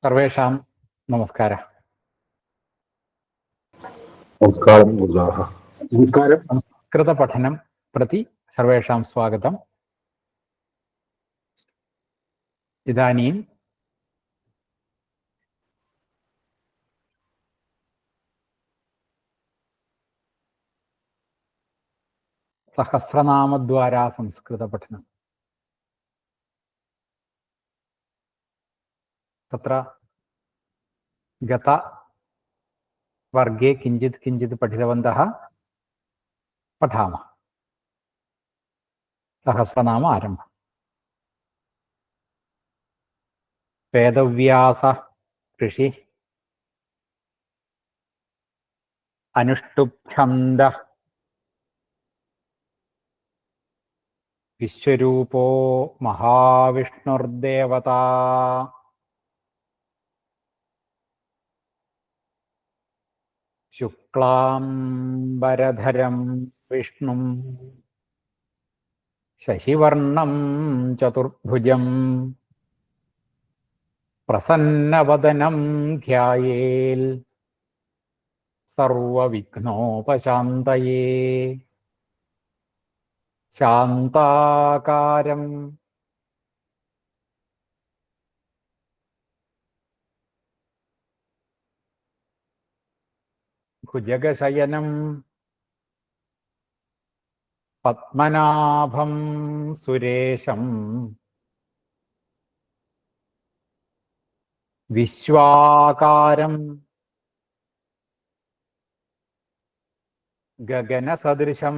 സർവേഷാം നമസ്കാര. നമസ്കാരം. നമസ്കാരം. സംസ്കൃത പഠനം പ്രതി സർവേഷാം സ്വാഗതം. ഇദാനീം സഹസ്രനാമദ്വാരാ സംസ്കൃത പഠനം. തത്ര ഗത വർഗേ കിഞ്ചിത് കിഞ്ചിത് പഠിതവന്തഃ. പഠാമः. സഹസ്രനാമ ആരംഭം. വേദവ്യാസ ഋഷി അനുഷ്ടുപ്ഛന്ദ വിശ്വരൂപോ മഹാവിഷ്ണുർദേവതാ ശുക്ലാംബരധരം വിഷ്ണും ശശിവർണം ചതുർഭുജം പ്രസന്നവദനം ധ്യായേൽ സർവവിഘ്നോപശാന്തയേ. ശാന്താകാരം ഭുജഗശയനം പത്മനാഭം സുരേശം വിശ്വാകാരം ഗഗനസദൃശം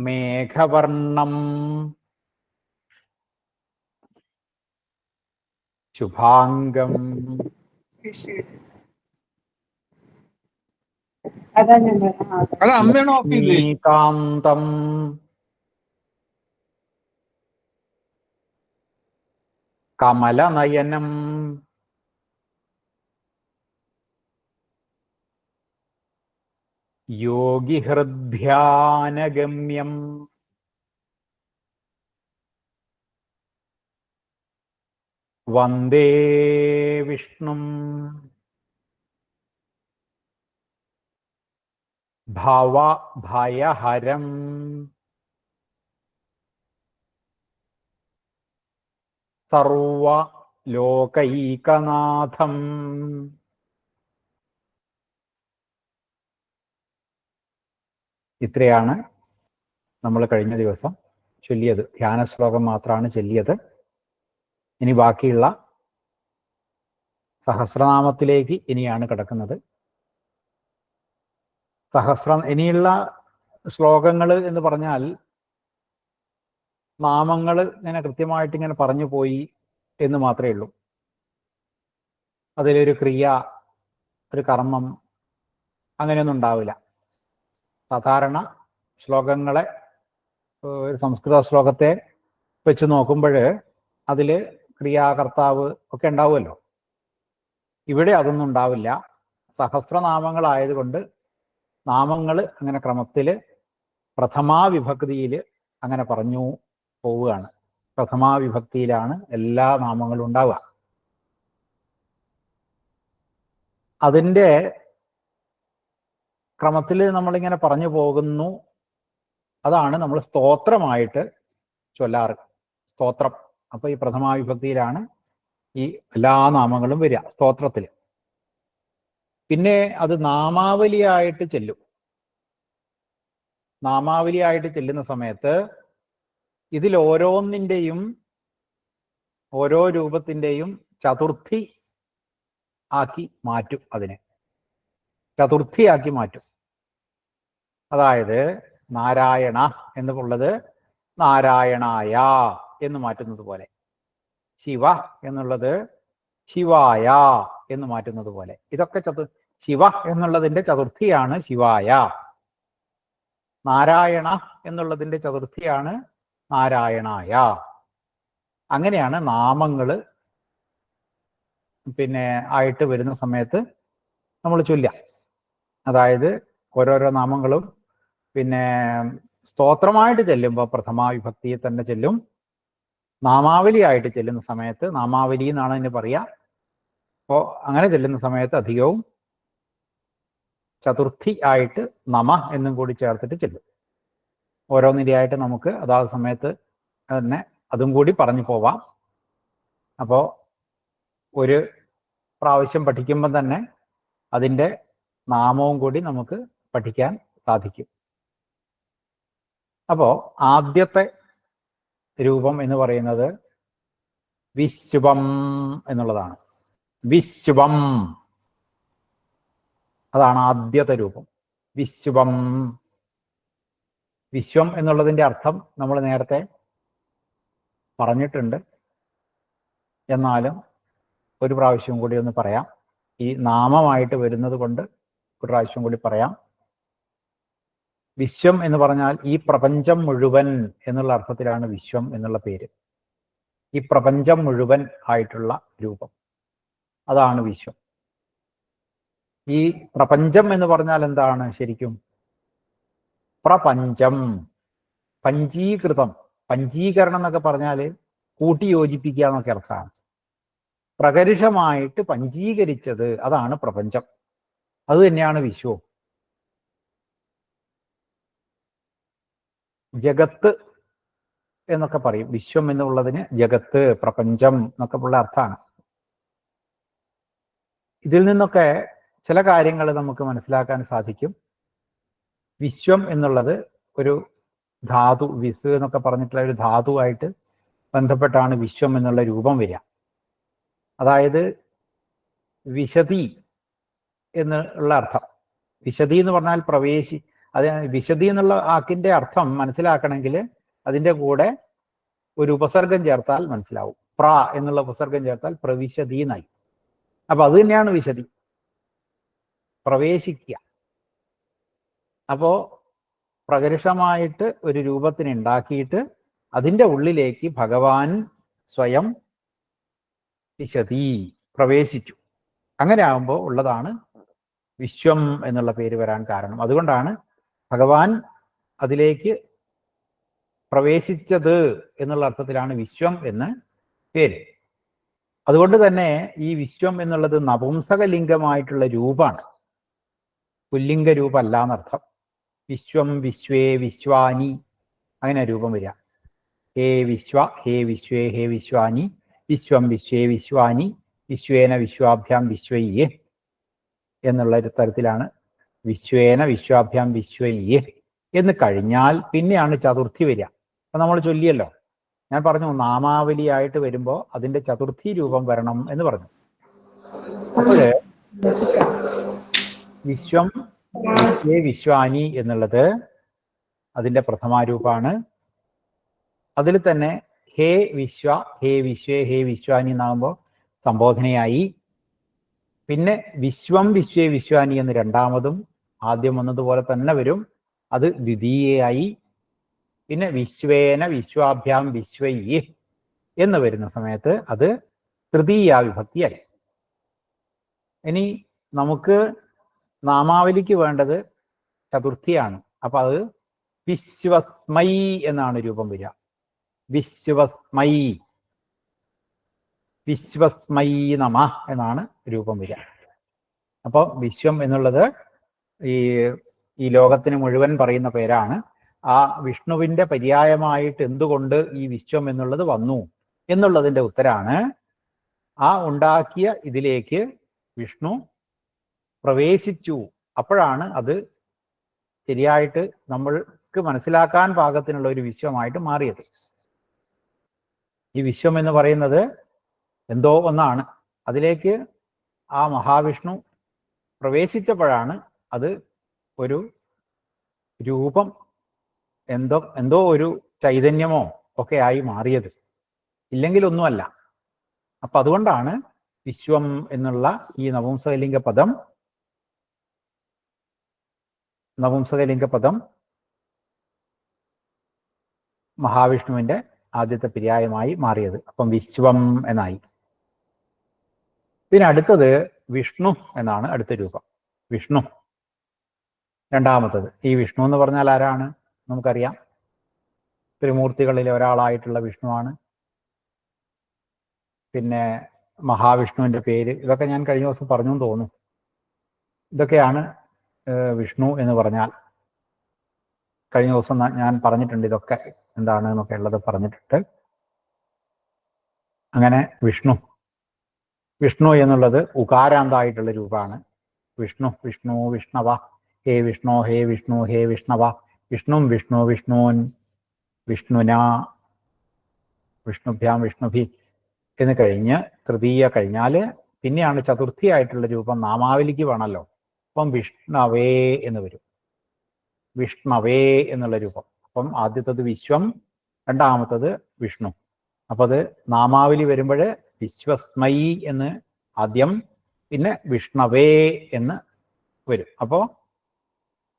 മേഘവർണം ശുഭാംഗം നീകാന്തം കമലനയനം യോഗിഹൃദ്ധ്യാനഗമ്യം വന്ദേ വിഷ്ണും ഭവഭയഹരം സർവലോകൈകനാഥം. ഇത്രയാണ് നമ്മൾ കഴിഞ്ഞ ദിവസം ചൊല്ലിയത്. ധ്യാന ശ്ലോകം മാത്രമാണ് ചൊല്ലിയത്. ഇനി ബാക്കിയുള്ള സഹസ്രനാമത്തിലേക്ക് ഇനിയാണ് കിടക്കുന്നത്. ഇനിയുള്ള ശ്ലോകങ്ങൾ എന്ന് പറഞ്ഞാൽ നാമങ്ങൾ ഇങ്ങനെ കൃത്യമായിട്ട് ഇങ്ങനെ പറഞ്ഞു പോയി എന്ന് മാത്രമേ ഉള്ളൂ. അതിലൊരു ക്രിയ, ഒരു കർമ്മം അങ്ങനെയൊന്നും ഉണ്ടാവില്ല. സാധാരണ ശ്ലോകങ്ങളെ, ഒരു സംസ്കൃത ശ്ലോകത്തെ വെച്ച് നോക്കുമ്പോൾ അതിൽ ക്രിയാകർത്താവ് ഒക്കെ ഉണ്ടാവുമല്ലോ. ഇവിടെ അതൊന്നും ഉണ്ടാവില്ല. സഹസ്രനാമങ്ങളായതുകൊണ്ട് നാമങ്ങൾ അങ്ങനെ ക്രമത്തിൽ പ്രഥമാവിഭക്തിയിൽ അങ്ങനെ പറഞ്ഞു പോവുകയാണ്. പ്രഥമാവിഭക്തിയിലാണ് എല്ലാ നാമങ്ങളും ഉണ്ടാവുക. അതിൻ്റെ ക്രമത്തിൽ നമ്മളിങ്ങനെ പറഞ്ഞു പോകുന്നു. അതാണ് നമ്മൾ സ്തോത്രമായിട്ട് ചൊല്ലാറ്. സ്തോത്രം. അപ്പോൾ ഈ പ്രഥമാവിഭക്തിയിലാണ് ഈ എല്ലാ നാമങ്ങളും വരിക സ്തോത്രത്തിൽ. പിന്നെ അത് നാമാവലിയായിട്ട് ചെല്ലും. നാമാവലിയായിട്ട് ചെല്ലുന്ന സമയത്ത് ഇതിൽ ഓരോന്നിൻ്റെയും, ഓരോ രൂപത്തിൻ്റെയും ചതുർത്ഥി ആക്കി മാറ്റും. അതിനെ ചതുർത്ഥിയാക്കി മാറ്റും. അതായത് നാരായണ എന്നുള്ളത് നാരായണായ എന്ന് മാറ്റുന്നത് പോലെ, ശിവ എന്നുള്ളത് ശിവായ എന്ന് മാറ്റുന്നത് പോലെ, ഇതൊക്കെ ശിവ എന്നുള്ളതിൻ്റെ ചതുർത്ഥിയാണ് ശിവായ. നാരായണ എന്നുള്ളതിൻ്റെ ചതുർത്ഥിയാണ് നാരായണായ. അങ്ങനെയാണ് നാമങ്ങൾ പിന്നെ ആയിട്ട് വരുന്ന സമയത്ത് നമ്മൾ ചൊല്ലുക. അതായത് ഓരോരോ നാമങ്ങളും പിന്നെ സ്തോത്രമായിട്ട് ചെല്ലുമ്പോൾ പ്രഥമാവിഭക്തിയിൽ തന്നെ ചെല്ലും. നാമാവലിയായിട്ട് ചെല്ലുന്ന സമയത്ത്, നാമാവലി എന്നാണ് അതിന് പറയുക. അപ്പോൾ അങ്ങനെ ചെല്ലുന്ന സമയത്ത് അധികവും ചതുർത്ഥി ആയിട്ട് നമ എന്നും കൂടി ചേർത്തിട്ട് ചെല്ലും. ഓരോ നിരയായിട്ട് നമുക്ക് അതാത് സമയത്ത് തന്നെ അതും കൂടി പറഞ്ഞു പോവാം. അപ്പോൾ ഒരു പ്രാവശ്യം പഠിക്കുമ്പോൾ തന്നെ അതിൻ്റെ നാമവും കൂടി നമുക്ക് പഠിക്കാൻ സാധിക്കും. അപ്പോൾ ആദ്യത്തെ രൂപം എന്ന് പറയുന്നത് വിശ്വം എന്നുള്ളതാണ്. വിശ്വം, അതാണ് ആദ്യത്തെ രൂപം. വിശ്വം. വിശ്വം എന്നുള്ളതിൻ്റെ അർത്ഥം നമ്മൾ നേരത്തെ പറഞ്ഞിട്ടുണ്ട്. എന്നാലും ഒരു പ്രാവശ്യം കൂടി ഒന്ന് പറയാം. ഈ നാമമായിട്ട് വരുന്നത് കൊണ്ട് ഒരു പ്രാവശ്യം കൂടി പറയാം. വിശ്വം എന്ന് പറഞ്ഞാൽ ഈ പ്രപഞ്ചം മുഴുവൻ എന്നുള്ള അർത്ഥത്തിലാണ് വിശ്വം എന്നുള്ള പേര്. ഈ പ്രപഞ്ചം മുഴുവൻ ആയിട്ടുള്ള രൂപം, അതാണ് വിശ്വം. ഈ പ്രപഞ്ചം എന്ന് പറഞ്ഞാൽ എന്താണ് ശരിക്കും? പ്രപഞ്ചം, പഞ്ചീകൃതം. പഞ്ചീകരണം എന്നൊക്കെ പറഞ്ഞാൽ കൂട്ടി യോജിപ്പിക്കുക എന്നൊക്കെ അർത്ഥമാണ്. പ്രകർഷമായിട്ട് പഞ്ചീകരിച്ചത്, അതാണ് പ്രപഞ്ചം. അത് തന്നെയാണ് വിശ്വം. ജഗത്ത് എന്നൊക്കെ പറയും. വിശ്വം എന്നുള്ളതിന് ജഗത്ത്, പ്രപഞ്ചം എന്നൊക്കെ ഉള്ള അർത്ഥമാണ്. ഇതിൽ നിന്നൊക്കെ ചില കാര്യങ്ങൾ നമുക്ക് മനസ്സിലാക്കാൻ സാധിക്കും. വിശ്വം എന്നുള്ളത് ഒരു ധാതു, വിസ് എന്നൊക്കെ പറഞ്ഞിട്ടുള്ള ഒരു ധാതുവായിട്ട് ബന്ധപ്പെട്ടാണ് വിശ്വം എന്നുള്ള രൂപം വരിക. അതായത് വിശതി എന്നുള്ള അർത്ഥം. വിശതി എന്ന് പറഞ്ഞാൽ അത് വിശതി എന്നുള്ള വാക്കിന്റെ അർത്ഥം മനസ്സിലാക്കണമെങ്കിൽ അതിൻ്റെ കൂടെ ഒരു ഉപസർഗം ചേർത്താൽ മനസ്സിലാവും. പ്ര എന്നുള്ള ഉപസർഗം ചേർത്താൽ പ്രവിശതി എന്നായി. അപ്പൊ അത് തന്നെയാണ് വിശതി, പ്രവേശിക്കുക. അപ്പോ പ്രകർഷമായിട്ട് ഒരു രൂപത്തിന് ഉണ്ടാക്കിയിട്ട് അതിൻ്റെ ഉള്ളിലേക്ക് ഭഗവാൻ സ്വയം വിശതി, പ്രവേശിച്ചു. അങ്ങനെ ആകുമ്പോൾ ഉള്ളതാണ് വിശ്വം എന്നുള്ള പേര് വരാൻ കാരണം. അതുകൊണ്ടാണ് ഭഗവാൻ അതിലേക്ക് പ്രവേശിച്ചത് എന്നുള്ള അർത്ഥത്തിലാണ് വിശ്വം എന്ന് പേര്. അതുകൊണ്ട് തന്നെ ഈ വിശ്വം എന്നുള്ളത് നപുംസകലിംഗമായിട്ടുള്ള രൂപമാണ്, പുല്ലിംഗ രൂപമല്ല എന്നർത്ഥം. വിശ്വം, വിശ്വേ, വിശ്വാനി, അങ്ങനെ രൂപം വരിക. ഹേ വിശ്വ, ഹേ വിശ്വേ, ഹേ വിശ്വാനി, വിശ്വം, വിശ്വേ, വിശ്വാനി, വിശ്വേന വിശ്വാഭ്യാം വിശ്വയ്യേ എന്നുള്ള ഒരു തരത്തിലാണ്. വിശ്വേന വിശ്വാഭ്യാം വിശ്വയ്യേ എന്ന് കഴിഞ്ഞാൽ പിന്നെയാണ് ചതുർത്ഥി വരിക. അപ്പൊ നമ്മൾ ചൊല്ലിയല്ലോ, ഞാൻ പറഞ്ഞു നാമാവലിയായിട്ട് വരുമ്പോൾ അതിന്റെ ചതുർത്ഥി രൂപം വരണം എന്ന് പറഞ്ഞു. അപ്പോഴ് വിശ്വം, വിശ്വേ, വിശ്വാനി എന്നുള്ളത് അതിന്റെ പ്രഥമാരൂപാണ്. അതിൽ തന്നെ ഹേ വിശ്വ, ഹേ വിശ്വേ, ഹേ വിശ്വാനി എന്നാകുമ്പോൾ സംബോധനയായി. പിന്നെ വിശ്വം, വിശ്വേ, വിശ്വാനി എന്ന് രണ്ടാമതും ആദ്യം വന്നതുപോലെ തന്നെ വരും, അത് ദ്വിതീയയായി. പിന്നെ വിശ്വേന വിശ്വാഭ്യാം വിശ്വയ്യേ എന്ന് വരുന്ന സമയത്ത് അത് തൃതീയ വിഭക്തിയായി. ഇനി നമുക്ക് നാമാവലിക്ക് വേണ്ടത് ചതുർത്ഥിയാണ്. അപ്പൊ അത് വിശ്വസ്മൈ എന്നാണ് രൂപം വരിക. വിശ്വസ്മൈ, വിശ്വസ്മൈ നമ എന്നാണ് രൂപം വരിക. അപ്പോൾ വിശ്വം എന്നുള്ളത് ഈ ലോകത്തിന് മുഴുവൻ പറയുന്ന പേരാണ്. ആ വിഷ്ണുവിന്റെ പര്യായമായിട്ട് എന്തുകൊണ്ട് ഈ വിശ്വം എന്നുള്ളത് വന്നു എന്നുള്ളതിന്റെ ഉത്തരാണ് ആ ഉണ്ടാക്കിയ ഇതിലേക്ക് വിഷ്ണു പ്രവേശിച്ചു. അപ്പോഴാണ് അത് ശരിയായിട്ട് നമ്മൾക്ക് മനസ്സിലാക്കാൻ പാകത്തിനുള്ള ഒരു വിശ്വമായിട്ട് മാറിയത്. ഈ വിശ്വം എന്ന് പറയുന്നത് എന്തോ ഒന്നാണ്. അതിലേക്ക് ആ മഹാവിഷ്ണു പ്രവേശിച്ചപ്പോഴാണ് അത് ഒരു രൂപം, എന്തോ ഒരു ചൈതന്യമോ ഒക്കെ ആയി മാറിയത്. ഇല്ലെങ്കിലൊന്നുമല്ല. അപ്പൊ അതുകൊണ്ടാണ് വിശ്വം എന്നുള്ള ഈ നപുംസകലിംഗ പദം മഹാവിഷ്ണുവിന്റെ ആദ്യത്തെ പര്യായമായി മാറിയത്. അപ്പം വിശ്വം എന്നായി. പിന്നെ അടുത്തത് വിഷ്ണു എന്നാണ് അടുത്ത രൂപം. വിഷ്ണു രണ്ടാമത്തത്. ഈ വിഷ്ണു എന്ന് പറഞ്ഞാൽ ആരാണ്? നമുക്കറിയാം, ത്രിമൂർത്തികളിലെ ഒരാളായിട്ടുള്ള വിഷ്ണുവാണ്. പിന്നെ മഹാവിഷ്ണുവിൻ്റെ പേര്, ഇതൊക്കെ ഞാൻ കഴിഞ്ഞ ദിവസം പറഞ്ഞു തോന്നുന്നു. ഇതൊക്കെയാണ് വിഷ്ണു എന്ന് പറഞ്ഞാൽ. കഴിഞ്ഞ ദിവസം ഞാൻ പറഞ്ഞിട്ടുണ്ട് ഇതൊക്കെ എന്താണ് എന്നൊക്കെ ഉള്ളത് പറഞ്ഞിട്ടുണ്ട്. അങ്ങനെ വിഷ്ണു എന്നുള്ളത് ഉകാരാന്തായിട്ടുള്ള രൂപമാണ്. വിഷ്ണു വിഷ്ണു വിഷ്ണവ, ഹേ വിഷ്ണു ഹേ വിഷ്ണു ഹേ വിഷ്ണവ, വിഷ്ണും വിഷ്ണു വിഷ്ണുൻ വിഷ്ണുന വിഷ്ണുഭ്യാം വിഷ്ണുഭി എന്ന് കഴിഞ്ഞ് തൃതീയ കഴിഞ്ഞാൽ പിന്നെയാണ് ചതുർത്ഥിയായിട്ടുള്ള രൂപം നാമാവലിക്ക് വേണമല്ലോ. അപ്പം വിഷ്ണവേ എന്ന് വരും, വിഷ്ണവേ എന്നുള്ള രൂപം. അപ്പം ആദ്യത്തത് വിശ്വം, രണ്ടാമത്തത് വിഷ്ണു. അപ്പം അത് നാമാവലി വരുമ്പോൾ വിശ്വസ്മയി എന്ന് ആദ്യം, പിന്നെ വിഷ്ണവേ എന്ന് വരും. അപ്പോൾ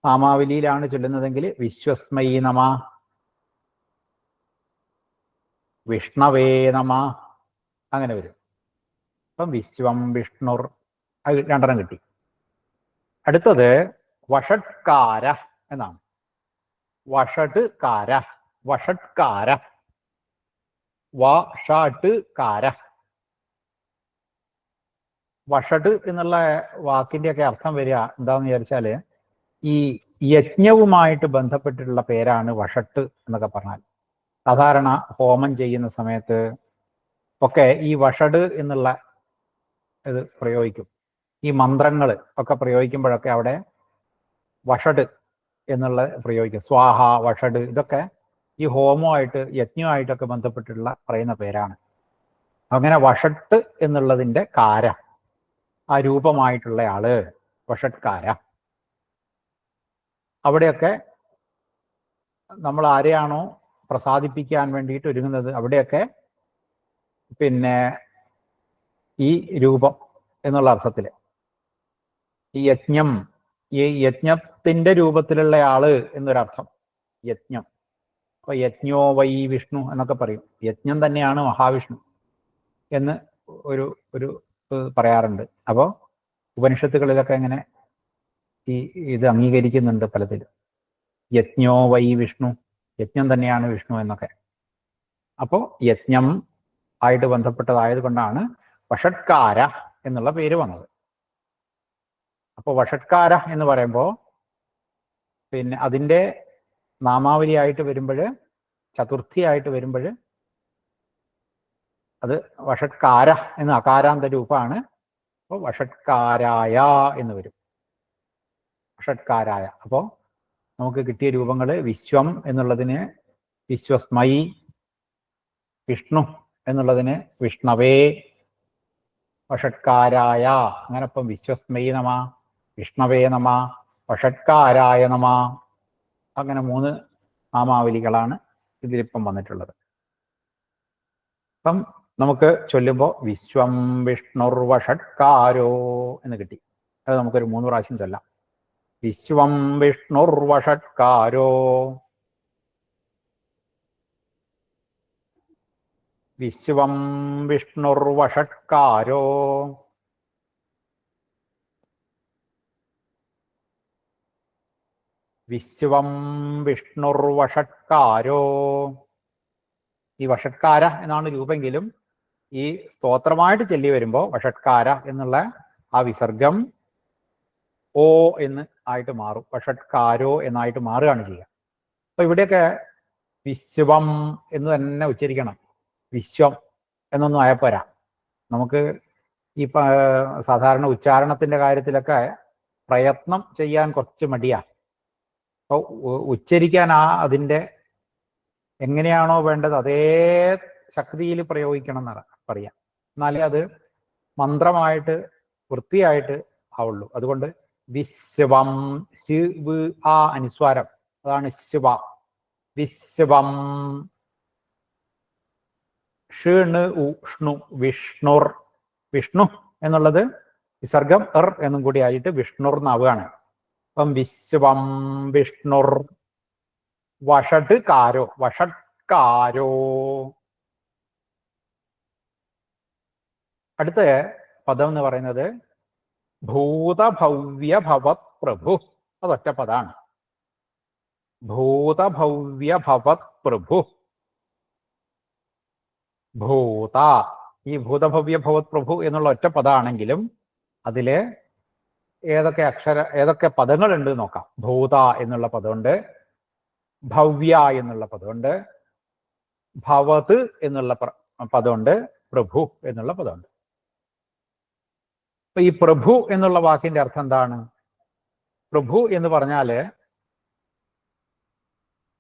നാമാവലിയിലാണ് ചൊല്ലുന്നതെങ്കിൽ വിശ്വസ്മയി നമ, വിഷ്ണവേ നമ, അങ്ങനെ വരും. അപ്പം വിശ്വം വിഷ്ണുർ, അത് രണ്ടെണ്ണം കിട്ടി. അടുത്തത് വഷട്കാര എന്നാണ്. വഷട്കാര, വഷട്കാര, വഷട്കാര. വഷട് എന്നുള്ള വാക്കിൻ്റെയൊക്കെ അർത്ഥം വരിക എന്താന്ന് വിചാരിച്ചാല് ഈ യജ്ഞവുമായിട്ട് ബന്ധപ്പെട്ടിട്ടുള്ള പേരാണ് വഷട്ട് എന്നൊക്കെ പറഞ്ഞാൽ. സാധാരണ ഹോമം ചെയ്യുന്ന സമയത്ത് ഒക്കെ ഈ വഷട് എന്നുള്ള ഇത് പ്രയോഗിക്കും. ഈ മന്ത്രങ്ങൾ ഒക്കെ പ്രയോഗിക്കുമ്പോഴൊക്കെ അവിടെ വഷട് എന്നുള്ള പ്രയോഗിക്കും. സ്വാഹ, വഷട്, ഇതൊക്കെ ഈ ഹോമമായിട്ട് യജ്ഞമായിട്ടൊക്കെ ബന്ധപ്പെട്ടിട്ടുള്ള പറയുന്ന പേരാണ്. അങ്ങനെ വഷട്ട് എന്നുള്ളതിൻ്റെ കാര, ആ രൂപമായിട്ടുള്ള ആള് വഷട്കാര. അവിടെയൊക്കെ നമ്മൾ ആരെയാണോ പ്രസാദിപ്പിക്കാൻ വേണ്ടിയിട്ട് ഒരുങ്ങുന്നത് അവിടെയൊക്കെ പിന്നെ ഈ രൂപം എന്നുള്ള അർത്ഥത്തിൽ ഈ യജ്ഞം, ഈ യജ്ഞത്തിൻ്റെ രൂപത്തിലുള്ള ആള് എന്നൊരർത്ഥം യജ്ഞം. അപ്പൊ യജ്ഞോ വൈ വിഷ്ണു എന്നൊക്കെ പറയും. യജ്ഞം തന്നെയാണ് മഹാവിഷ്ണു എന്ന് ഒരു ഒരു പറയാറുണ്ട്. അപ്പോൾ ഉപനിഷത്തുകളിലൊക്കെ ഇങ്ങനെ ഇത് അംഗീകരിക്കുന്നുണ്ട് പലതിലും. യജ്ഞോ വൈ വിഷ്ണു, യജ്ഞം തന്നെയാണ് വിഷ്ണു എന്നൊക്കെ. അപ്പോൾ യജ്ഞം ആയിട്ട് ബന്ധപ്പെട്ടതായത് കൊണ്ടാണ് വഷട്കാര എന്നുള്ള പേര് വന്നത്. അപ്പോൾ വഷട്കാര എന്ന് പറയുമ്പോൾ പിന്നെ അതിൻ്റെ നാമാവലിയായിട്ട് വരുമ്പോൾ, ചതുർത്ഥിയായിട്ട് വരുമ്പോൾ അത് വഷട്കാര എന്ന അകാരാന്ത രൂപമാണ്. അപ്പോൾ വഷട്കാരായ എന്ന് വരും, വഷട്കാരായ. അപ്പോൾ നമുക്ക് കിട്ടിയ രൂപങ്ങൾ വിശ്വം എന്നുള്ളതിന് വിശ്വസ്മയി, വിഷ്ണു എന്നുള്ളതിന് വിഷ്ണവേ, വഷട്കാരായ. അങ്ങനെ ഇപ്പം വിശ്വസ്മയി നമ, വിഷ്ണവേ നമ, വഷട്കാരായ നമ, അങ്ങനെ 3 നാമാവലികളാണ് ഇതിലിപ്പം വന്നിട്ടുള്ളത്. അപ്പം നമുക്ക് ചൊല്ലുമ്പോൾ വിശ്വം വിഷ്ണുർ വഷട്കാരോ എന്ന് കിട്ടി. അത് നമുക്കൊരു 3 പ്രാവശ്യം ചൊല്ലാം. വിശ്വം വിഷ്ണുർ വഷട്കാരോ, വിശ്വം വിഷ്ണുർ വഷട്കാരോ, വിശ്വം വിഷ്ണുർ വഷട്കാരോ. ഈ വഷട്കാര എന്നാണ് രൂപമെങ്കിലും ഈ സ്തോത്രമായിട്ട് ചൊല്ലി വരുമ്പോൾ വഷട്കാര എന്നുള്ള ആ വിസർഗം ഓ എന്ന് ആയിട്ട് മാറും, വഷട്കാരോ എന്നായിട്ട് മാറുകയാണ് ചെയ്യുക. അപ്പൊ ഇവിടെയൊക്കെ വിശ്വം എന്ന് തന്നെ ഉച്ചരിക്കണം. വിശ്വം എന്നൊന്നും ആയപ്പോരാ. നമുക്ക് ഈ സാധാരണ ഉച്ചാരണത്തിന്റെ കാര്യത്തിലൊക്കെ പ്രയത്നം ചെയ്യാൻ കുറച്ച് മടിയാണ്. അപ്പോൾ ഉച്ചരിക്കാൻ അതിൻ്റെ എങ്ങനെയാണോ വേണ്ടത് അതേ ശക്തിയിൽ പ്രയോഗിക്കണം എന്നാണ് പറയാം. എന്നാലേ അത് മന്ത്രമായിട്ട് വൃത്തിയായിട്ട് ആവുള്ളൂ. അതുകൊണ്ട് വിശ്വം, ശിവ് ആ അനുസ്വാരം, അതാണ് ശിവ. വിശ്വം, ഷിണ് ഉഷ്ണു, വിഷ്ണുർ, വിഷ്ണു എന്നുള്ളത് വിസർഗം എന്നും കൂടി ആയിട്ട് വിഷ്ണുർ എന്നാവുകയാണ്. അപ്പം വിശ്വം വിഷ്ണുർ വഷട്കാരോ, വഷട്കാരോ. അടുത്ത പദം എന്ന് പറയുന്നത് ഭൂതഭവ്യ ഭവത് പ്രഭു. അതൊറ്റ പദാണ്. ഭൂതഭവ്യ ഭവത് പ്രഭു. ഭൂത ഈ ഭൂതഭവ്യ ഭവത് പ്രഭു എന്നുള്ള ഒറ്റ പദമാണെങ്കിലും അതില് ഏതൊക്കെ പദങ്ങളുണ്ട് നോക്കാം. ഭൂത എന്നുള്ള പദമുണ്ട്, ഭവ്യ എന്നുള്ള പദമുണ്ട്, ഭവത് എന്നുള്ള പദമുണ്ട്, പ്രഭു എന്നുള്ള പദമുണ്ട്. അപ്പൊ ഈ പ്രഭു എന്നുള്ള വാക്കിന്റെ അർത്ഥം എന്താണ്? പ്രഭു എന്ന് പറഞ്ഞാല്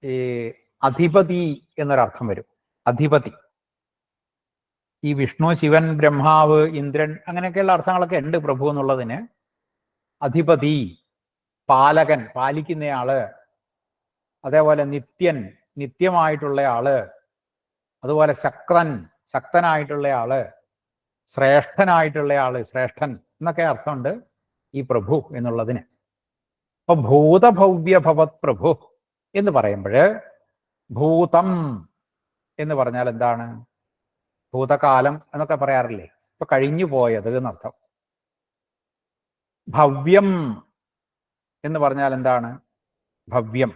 ഈ അധിപതി എന്നൊരർത്ഥം വരും. അധിപതി. ഈ വിഷ്ണു, ശിവൻ, ബ്രഹ്മാവ്, ഇന്ദ്രൻ അങ്ങനെയൊക്കെയുള്ള അർത്ഥങ്ങളൊക്കെ ഉണ്ട് പ്രഭു എന്നുള്ളതിന്. അധിപതി, പാലകൻ, പാലിക്കുന്നയാള്, അതേപോലെ നിത്യൻ, നിത്യമായിട്ടുള്ള ആള്, അതുപോലെ ശക്തൻ, ശക്തനായിട്ടുള്ള ആള്, ശ്രേഷ്ഠനായിട്ടുള്ള ആള്, ശ്രേഷ്ഠൻ എന്നൊക്കെ അർത്ഥമുണ്ട് ഈ പ്രഭു എന്നുള്ളതിന്. അപ്പൊ ഭൂതഭവ്യ ഭവത് പ്രഭു എന്ന് പറയുമ്പോൾ ഭൂതം എന്ന് പറഞ്ഞാൽ എന്താണ്? ഭൂതകാലം എന്നൊക്കെ പറയാറില്ലേ? ഇപ്പൊ കഴിഞ്ഞു പോയത് എന്നർത്ഥം. ഭവ്യം എന്ന് പറഞ്ഞാൽ എന്താണ്? ഭവ്യം,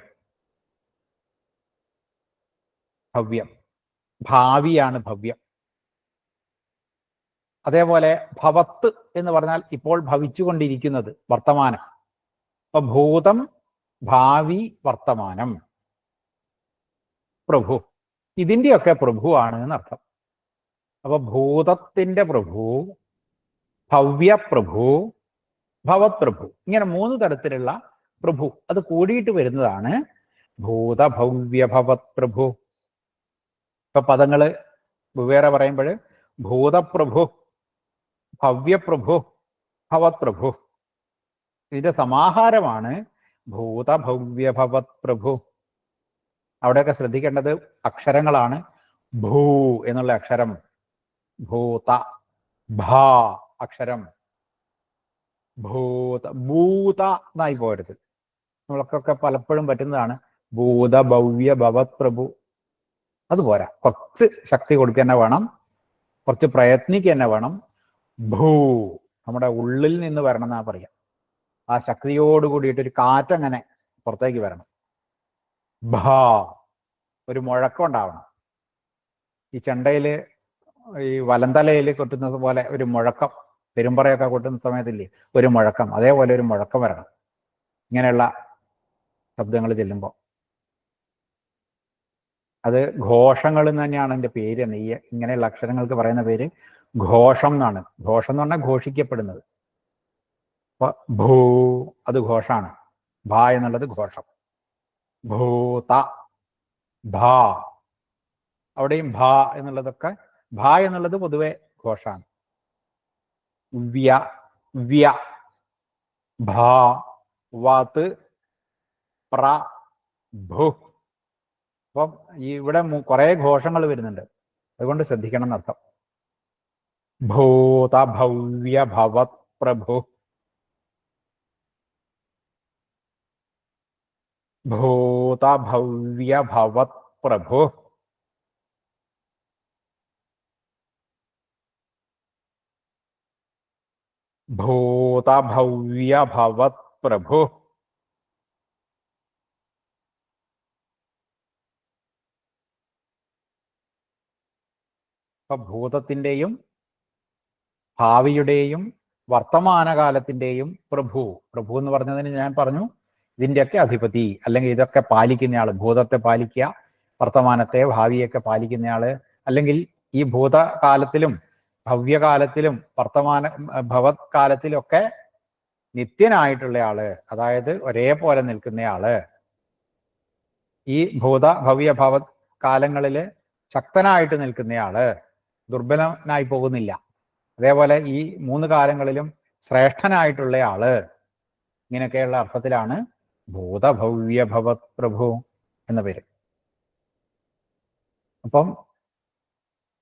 ഭവ്യം, ഭാവിയാണ് ഭവ്യം. അതേപോലെ ഭവത്ത് എന്ന് പറഞ്ഞാൽ ഇപ്പോൾ ഭവിച്ചുകൊണ്ടിരിക്കുന്നത്, വർത്തമാനം. അപ്പൊ ഭൂതം, ഭാവി, വർത്തമാനം, പ്രഭു, ഇതിൻ്റെയൊക്കെ പ്രഭുവാണ് എന്നർത്ഥം. അപ്പൊ ഭൂതത്തിന്റെ പ്രഭു, ഭവ്യപ്രഭു, ഭവത് പ്രഭു, ഇങ്ങനെ 3 തരത്തിലുള്ള പ്രഭു അത് കൂടിയിട്ട് വരുന്നതാണ് ഭൂതഭവ്യ ഭവത് പ്രഭു. ഇപ്പൊ പദങ്ങള് വേറെ പറയുമ്പോൾ ഭൂതപ്രഭു, ഭവ്യപ്രഭു, ഭവത് പ്രഭു, ഇതിന്റെ സമാഹാരമാണ് ഭൂതഭവ്യ ഭവത് പ്രഭു. അവിടെയൊക്കെ ശ്രദ്ധിക്കേണ്ടത് അക്ഷരങ്ങളാണ്. ഭൂ എന്നുള്ള അക്ഷരം, ഭൂത, ഭ അക്ഷരം, ഭൂത, ഭൂത എന്നായി പോരുത്. നമ്മൾക്കൊക്കെ പലപ്പോഴും പറ്റുന്നതാണ് ഭൂതഭവ്യ ഭവത് പ്രഭു. അതുപോരാ, കുറച്ച് ശക്തി കൊടുക്കുക തന്നെ വേണം, കുറച്ച് പ്രയത്നിക്കുക തന്നെ വേണം. ഭൂ നമ്മുടെ ഉള്ളിൽ നിന്ന് വരണം എന്നാ പറയാം. ആ ശക്തിയോട് കൂടിയിട്ടൊരു കാറ്റങ്ങനെ പുറത്തേക്ക് വരണം. ഭ ഒരു മുഴക്കം ഉണ്ടാവണം. ഈ ചെണ്ടയില്, ഈ വലന്തലയിൽ കൊട്ടുന്നത് പോലെ ഒരു മുഴക്കം, പെരുമ്പറയൊക്കെ കൊട്ടുന്ന സമയത്തില്ലേ ഒരു മുഴക്കം, അതേപോലെ ഒരു മുഴക്കം വരണം ഇങ്ങനെയുള്ള ശബ്ദങ്ങൾ ചെല്ലുമ്പോൾ. അത് ഘോഷങ്ങൾ എന്ന് തന്നെയാണ് എൻ്റെ പേര്. ഈ ഇങ്ങനെയുള്ള അക്ഷരങ്ങൾക്ക് പറയുന്ന പേര് ഘോഷം എന്നാണ്. ഘോഷം എന്ന് പറഞ്ഞാൽ ഘോഷിക്കപ്പെടുന്നത്. അപ്പൊ ഭൂ അത് ഘോഷാണ്, ഭ എന്നുള്ളത് ഘോഷം. ഭൂത, ഭ അവിടെയും ഭ എന്നുള്ളതൊക്കെ, ഭ എന്നുള്ളത് പൊതുവെ ഘോഷാണ്. വ്യ, വ്യ, ഭ, വത്, പ്ര, ഭു. അപ്പം ഇവിടെ കുറെ ഘോഷങ്ങൾ വരുന്നുണ്ട്, അതുകൊണ്ട് ശ്രദ്ധിക്കണം എന്നർത്ഥം. ഭൂത ഭവ്യ ഭവത് പ്രഭു, ഭൂത ഭവ്യ ഭവത് പ്രഭു, ഭൂത ഭവ്യ ഭവത് പ്രഭു. അപ്പൊ ഭൂതത്തിൻ്റെയും ഭാവിയുടെയും വർത്തമാനകാലത്തിൻ്റെയും പ്രഭു. പ്രഭു എന്ന് പറഞ്ഞതിന് ഞാൻ പറഞ്ഞു ഇതിൻ്റെയൊക്കെ അധിപതി, അല്ലെങ്കിൽ ഇതൊക്കെ പാലിക്കുന്നയാള്. ഭൂതത്തെ പാലിക്കുക, വർത്തമാനത്തെ, ഭാവിയൊക്കെ പാലിക്കുന്നയാള്, അല്ലെങ്കിൽ ഈ ഭൂതകാലത്തിലും ഭവ്യകാലത്തിലും ഭവത് കാലത്തിലൊക്കെ നിത്യനായിട്ടുള്ള ആള്, അതായത് ഒരേപോലെ നിൽക്കുന്നയാള്. ഈ ഭൂത ഭവ്യ ഭവത് കാലങ്ങളില് ശക്തനായിട്ട് നിൽക്കുന്നയാള്, ദുർബലനായി പോകുന്നില്ല. അതേപോലെ ഈ 3 കാലങ്ങളിലും ശ്രേഷ്ഠനായിട്ടുള്ള ആള്. ഇങ്ങനെയൊക്കെയുള്ള അർത്ഥത്തിലാണ് ഭൂതഭവ്യ ഭവത് പ്രഭു എന്ന പേര്. അപ്പം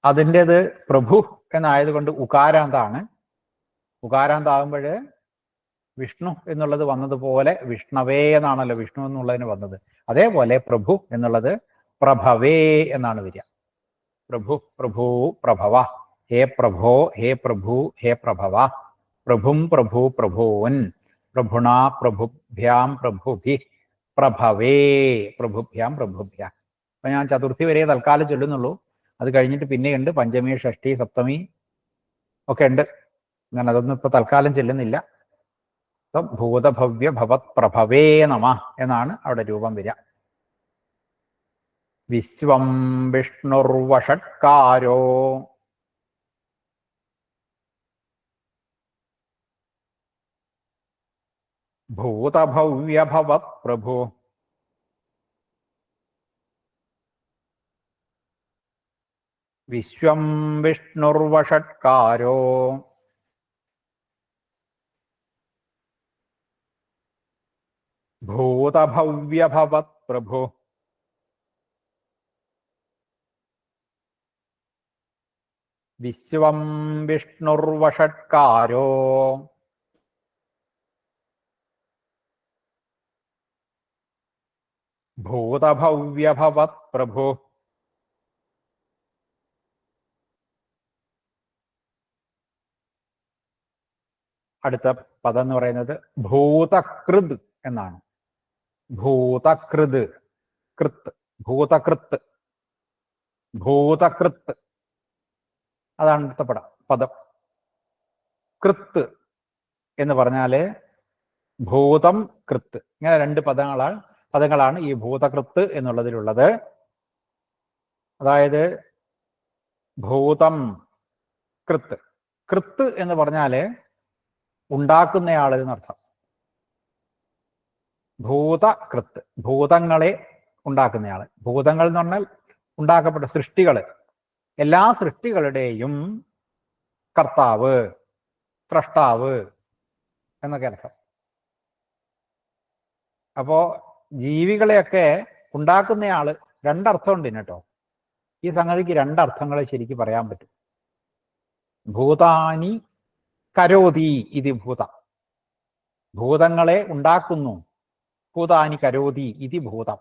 അതിൻ്റെത് പ്രഭു എന്നായതുകൊണ്ട് ഉകാരാന്താണ്. ഉകാരാന്താകുമ്പോൾ വിഷ്ണു എന്നുള്ളത് വന്നതുപോലെ വിഷ്ണവേ എന്നാണല്ലോ വിഷ്ണു എന്നുള്ളതിന് വന്നത്. അതേപോലെ പ്രഭു എന്നുള്ളത് പ്രഭവേ എന്നാണ് വരിക. പ്രഭു, പ്രഭു, പ്രഭവ. ഹേ പ്രഭോ, ഹേ പ്രഭു, ഹേ പ്രഭവ. പ്രഭും പ്രഭു പ്രഭൂൻ, പ്രഭുണ പ്രഭുഭ്യാം പ്രഭുഭി, പ്രഭവേ പ്രഭുഭ്യാം പ്രഭുഭ്യ. അപ്പൊ ഞാൻ ചതുർത്ഥി വരെ തൽക്കാലം ചൊല്ലുന്നുള്ളൂ. അത് കഴിഞ്ഞിട്ട് പിന്നെയുണ്ട് പഞ്ചമി, ഷഷ്ടി, സപ്തമി ഒക്കെ ഉണ്ട്. ഞാൻ അതൊന്നും ഇപ്പൊ തൽക്കാലം ചെല്ലുന്നില്ല. ഭൂതഭവ്യ ഭവത് പ്രഭവേ നമ എന്നാണ് അവിടെ രൂപം വരിക. വിശ്വം വിഷ്ണുർവഷട്കാരോ ഭൂതഭവ്യ ഭവത് പ്രഭു വിശ്വം വിഷ്ണുർവഷട്കാരോ ഭൂതഭവ്യ ഭവത് പ്രഭു വിശ്വം വിഷ്ണുർവഷട്കാരോ ഭൂതഭവ്യ ഭവത് പ്രഭു അടുത്ത പദം എന്ന് പറയുന്നത് ഭൂതകൃത് എന്നാണ്. ഭൂതകൃത്, കൃത്ത്, ഭൂതകൃത്ത്, ഭൂതകൃത്ത് അതാണ് അടുത്ത പദം. കൃത്ത് എന്ന് പറഞ്ഞാല് ഭൂതം, കൃത്ത്, ഇങ്ങനെ രണ്ട് പദങ്ങളാണ് ഈ ഭൂതകൃത്ത് എന്നുള്ളതിലുള്ളത്. അതായത് ഭൂതം, കൃത്ത്. കൃത്ത് എന്ന് പറഞ്ഞാല് ഉണ്ടാക്കുന്നയാള് എന്നർത്ഥം. ഭൂതകൃത്ത്, ഭൂതങ്ങളെ ഉണ്ടാക്കുന്നയാള്. ഭൂതങ്ങൾ എന്ന് പറഞ്ഞാൽ ഉണ്ടാക്കപ്പെട്ട സൃഷ്ടികള്, എല്ലാ സൃഷ്ടികളുടെയും കർത്താവ്, സ്രഷ്ടാവ് എന്നൊക്കെ അർത്ഥം. അപ്പോ ജീവികളെയൊക്കെ ഉണ്ടാക്കുന്നയാള് രണ്ടർത്ഥമുണ്ട് കേട്ടോ. ഈ സംഗതിക്ക് രണ്ടർത്ഥങ്ങളെ ശരിക്കും പറയാൻ പറ്റും. ഭൂതാനി കരോതി ഇതി ഭൂത, ഭൂതങ്ങളെ ഉണ്ടാക്കുന്നു. ഭൂതാനി കരോതി ഇതി ഭൂതം,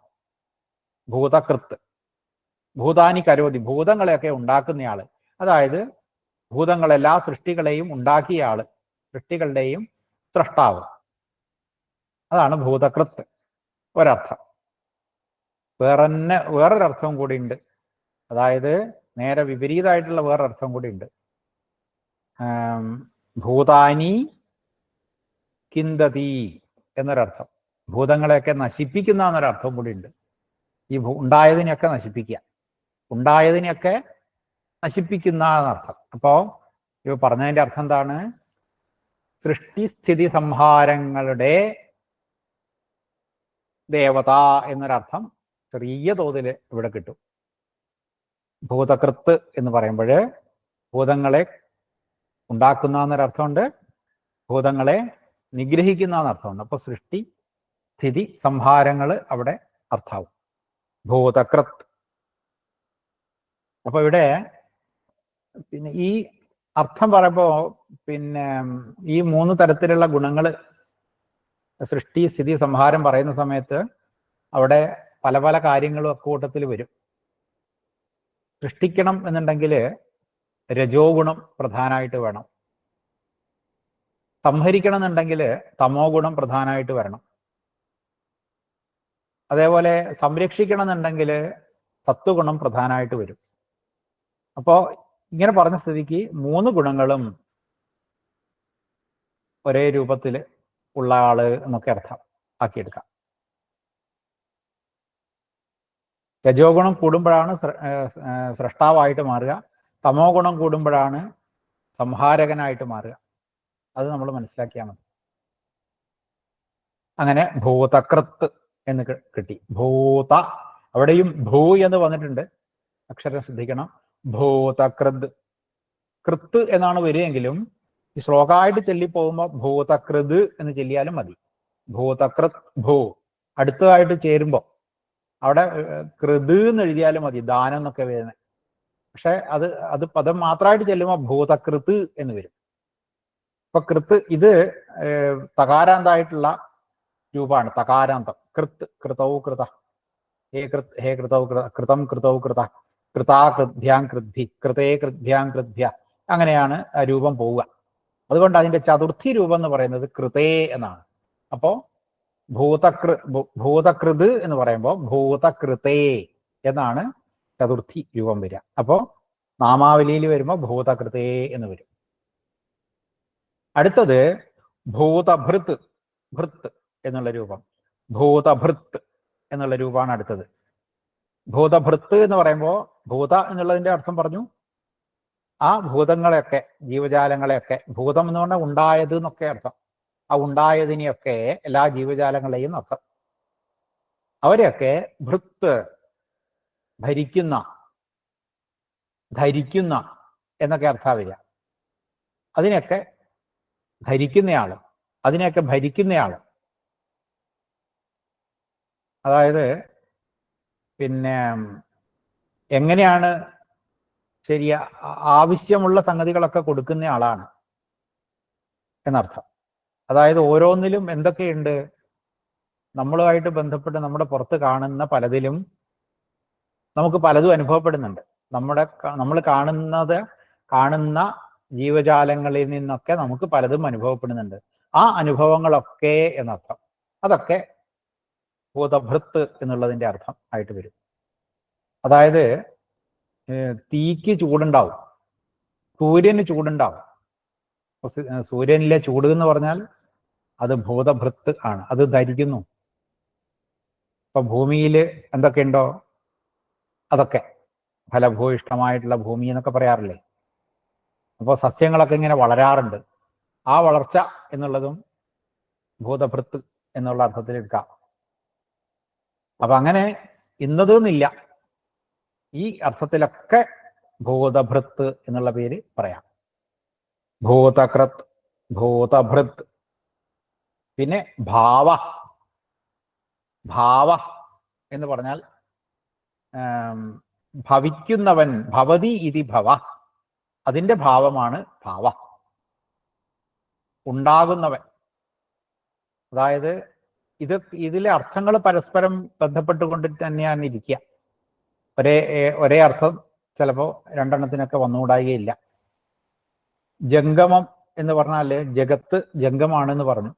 ഭൂതകൃത്ത്. ഭൂതാനി കരോതി, ഭൂതങ്ങളെയൊക്കെ ഉണ്ടാക്കുന്നയാള്, അതായത് ഭൂതങ്ങളെല്ലാ സൃഷ്ടികളെയും ഉണ്ടാക്കിയ ആള്, സൃഷ്ടികളുടെയും സ്രഷ്ടാവ്. അതാണ് ഭൂതകൃത്ത് ഒരർത്ഥം. വേറൊരർത്ഥം കൂടി ഉണ്ട്. അതായത് നേരെ വിപരീതമായിട്ടുള്ള വേറൊരർത്ഥം കൂടി ഉണ്ട്. ഭൂതാനി കിന്തതി എന്നൊരർത്ഥം. ഭൂതങ്ങളെയൊക്കെ നശിപ്പിക്കുന്ന എന്നൊരർത്ഥം കൂടി ഉണ്ട്. ഈ ഉണ്ടായതിനെയൊക്കെ നശിപ്പിക്കുക, ഉണ്ടായതിനെയൊക്കെ നശിപ്പിക്കുന്ന എന്നർത്ഥം. അപ്പോ ഇവ പറഞ്ഞതിന്റെ അർത്ഥം എന്താണ്? സൃഷ്ടിസ്ഥിതി സംഹാരങ്ങളുടെ ദേവത എന്നൊരർത്ഥം ചെറിയ തോതിൽ ഇവിടെ കിട്ടും. ഭൂതകൃത്ത് എന്ന് പറയുമ്പോൾ ഭൂതങ്ങളെ ഉണ്ടാക്കുന്ന എന്നൊരർത്ഥമുണ്ട്, ഭൂതങ്ങളെ നിഗ്രഹിക്കുന്ന എന്നർത്ഥമുണ്ട്. അപ്പൊ സൃഷ്ടി സ്ഥിതി സംഹാരങ്ങൾ അവിടെ അർത്ഥാവും. ഭൂതകൃത്ത്. അപ്പൊ ഇവിടെ പിന്നെ ഈ അർത്ഥം പറയുമ്പോ പിന്നെ ഈ മൂന്ന് തരത്തിലുള്ള ഗുണങ്ങൾ സൃഷ്ടി സ്ഥിതി സംഹാരം പറയുന്ന സമയത്ത് അവിടെ പല പല കാര്യങ്ങളും അക്കൂട്ടത്തിൽ വരും. സൃഷ്ടിക്കണം എന്നുണ്ടെങ്കിൽ രജോ ഗുണം പ്രധാനമായിട്ട് വേണം. സംഹരിക്കണം എന്നുണ്ടെങ്കിൽ തമോ ഗുണം പ്രധാനമായിട്ട് വരണം. അതേപോലെ സംരക്ഷിക്കണം എന്നുണ്ടെങ്കിൽ സത്വഗുണം പ്രധാനമായിട്ട് വരും. അപ്പോൾ ഇങ്ങനെ പറഞ്ഞ സ്ഥിതിക്ക് മൂന്ന് ഗുണങ്ങളും ഒരേ രൂപത്തിൽ ഉള്ള ആള് എന്നൊക്കെ അർത്ഥം ആക്കിയെടുക്കാം. രജോ ഗുണം കൂടുമ്പോഴാണ് സ്രഷ്ടാവായിട്ട് മാറുക, തമോ ഗുണം കൂടുമ്പോഴാണ് സംഹാരകനായിട്ട് മാറുക. അത് നമ്മൾ മനസ്സിലാക്കിയാൽ മതി. അങ്ങനെ ഭൂതകൃത്ത് എന്ന് കിട്ടി. ഭൂത, അവിടെയും ഭൂ എന്ന് വന്നിട്ടുണ്ട്, അക്ഷരം ശ്രദ്ധിക്കണം. ഭൂതകൃത്, കൃത്ത് എന്നാണ് വരികയെങ്കിലും ഈ ശ്ലോകമായിട്ട് ചൊല്ലിപ്പോകുമ്പോൾ ഭൂതകൃത് എന്ന് ചൊല്ലിയാലും മതി. ഭൂതകൃത്, ഭൂ അടുത്തതായിട്ട് ചേരുമ്പോൾ അവിടെ കൃത് എന്ന് എഴുതിയാലും മതി, ദാനം എന്നൊക്കെ വരുന്നത്. പക്ഷെ അത് പദം മാത്രമായിട്ട് ചെല്ലുമ്പോൾ ഭൂതകൃത് എന്ന് വരും. അപ്പൊ കൃത്ത് ഇത് തകാരാന്തായിട്ടുള്ള രൂപമാണ്. തകാരാന്തം. കൃത്ത്, കൃതൗ കൃത, ഹേ കൃതൗ കൃത, കൃതം കൃതൗ കൃത, കൃതാ കൃദ്ഭ്യാം കൃദ്ഭി, കൃതേ കൃദ്ഭ്യാം കൃദ്ഭ്യ, അങ്ങനെയാണ് രൂപം പോവുക. അതുകൊണ്ട് അതിന്റെ ചതുർത്ഥി രൂപം എന്ന് പറയുന്നത് കൃതേ എന്നാണ്. അപ്പോ ഭൂതകൃത് എന്ന് പറയുമ്പോൾ ഭൂതകൃതേ എന്നാണ് ചതുർത്ഥി രൂപം വരിക. അപ്പോൾ നാമാവലിയിൽ വരുമ്പോൾ ഭൂതകൃതേ എന്ന് വരും. അടുത്തത് ഭൂതഭൃത്, ഭൃത്ത് എന്നുള്ള രൂപം. ഭൂതഭൃത്ത് എന്നുള്ള രൂപമാണ് അടുത്തത്. ഭൂതഭൃത്ത് എന്ന് പറയുമ്പോൾ ഭൂത എന്നുള്ളതിന്റെ അർത്ഥം പറഞ്ഞു. ആ ഭൂതങ്ങളെയൊക്കെ, ജീവജാലങ്ങളെയൊക്കെ, ഭൂതം എന്ന് പറഞ്ഞാൽ ഉണ്ടായത് എന്നൊക്കെ അർത്ഥം. ആ ഉണ്ടായതിനെയൊക്കെ, എല്ലാ ജീവജാലങ്ങളെയും അർത്ഥം. അവരെയൊക്കെ ഭൃത്ത്, ഭരിക്കുന്ന, ധരിക്കുന്ന എന്നൊക്കെ അർത്ഥം വരിക. അതിനെയൊക്കെ ധരിക്കുന്നയാള്, അതിനെയൊക്കെ ഭരിക്കുന്നയാള്. അതായത് പിന്നെ എങ്ങനെയാണ് ശരിയ, ആവശ്യമുള്ള സംഗതികളൊക്കെ കൊടുക്കുന്ന ആളാണ് എന്നർത്ഥം. അതായത് ഓരോന്നിലും എന്തൊക്കെയുണ്ട്, നമ്മളുമായിട്ട് ബന്ധപ്പെട്ട് നമ്മുടെ പുറത്ത് കാണുന്ന പലതിലും നമുക്ക് പലതും അനുഭവപ്പെടുന്നുണ്ട്. നമ്മൾ കാണുന്ന ജീവജാലങ്ങളിൽ നിന്നൊക്കെ നമുക്ക് പലതും അനുഭവപ്പെടുന്നുണ്ട്. ആ അനുഭവങ്ങളൊക്കെ എന്നർത്ഥം. അതൊക്കെ ഭൂതഭൃത്ത് എന്നുള്ളതിന്റെ അർത്ഥം ആയിട്ട് വരും. അതായത് തീക്ക് ചൂടുണ്ടാവും, സൂര്യന് ചൂടുണ്ടാവും. സൂര്യനിലെ ചൂട് എന്ന് പറഞ്ഞാൽ അത് ഭൂതഭൃത്ത് ആണ്, അത് ധരിക്കുന്നു. ഇപ്പൊ ഭൂമിയിൽ എന്തൊക്കെയുണ്ടോ അതൊക്കെ, ഫലഭൂയിഷ്ടമായിട്ടുള്ള ഭൂമി എന്നൊക്കെ പറയാറില്ലേ. അപ്പോൾ സസ്യങ്ങളൊക്കെ ഇങ്ങനെ വളരാറുണ്ട്. ആ വളർച്ച എന്നുള്ളതും ഭൂതഭൃത്ത് എന്നുള്ള അർത്ഥത്തിൽ എടുക്കാം. അപ്പൊ അങ്ങനെ ഇന്നതെന്നില്ല, ഈ അർത്ഥത്തിലൊക്കെ ഭൂതഭൃത്ത് എന്നുള്ള പേര് പറയാം. ഭൂതകൃത്, ഭൂതഭൃത്. പിന്നെ ഭാവ. ഭാവ എന്ന് പറഞ്ഞാൽ ഭവിക്കുന്നവൻ, ഭവതി ഇതി ഭവ, അതിന്റെ ഭാവമാണ് ഭാവ. ഉണ്ടാകുന്നവൻ. അതായത് ഇതിലെ അർത്ഥങ്ങൾ പരസ്പരം ബന്ധപ്പെട്ടുകൊണ്ട് തന്നെയാണ് ഇരിക്കുക. ഒരേ അർത്ഥം ചിലപ്പോൾ രണ്ടെണ്ണത്തിനൊക്കെ വന്നുകൂടായികയില്ല. ജംഗമം എന്ന് പറഞ്ഞാൽ ജഗത്ത് ജംഗമാണെന്ന് പറഞ്ഞു.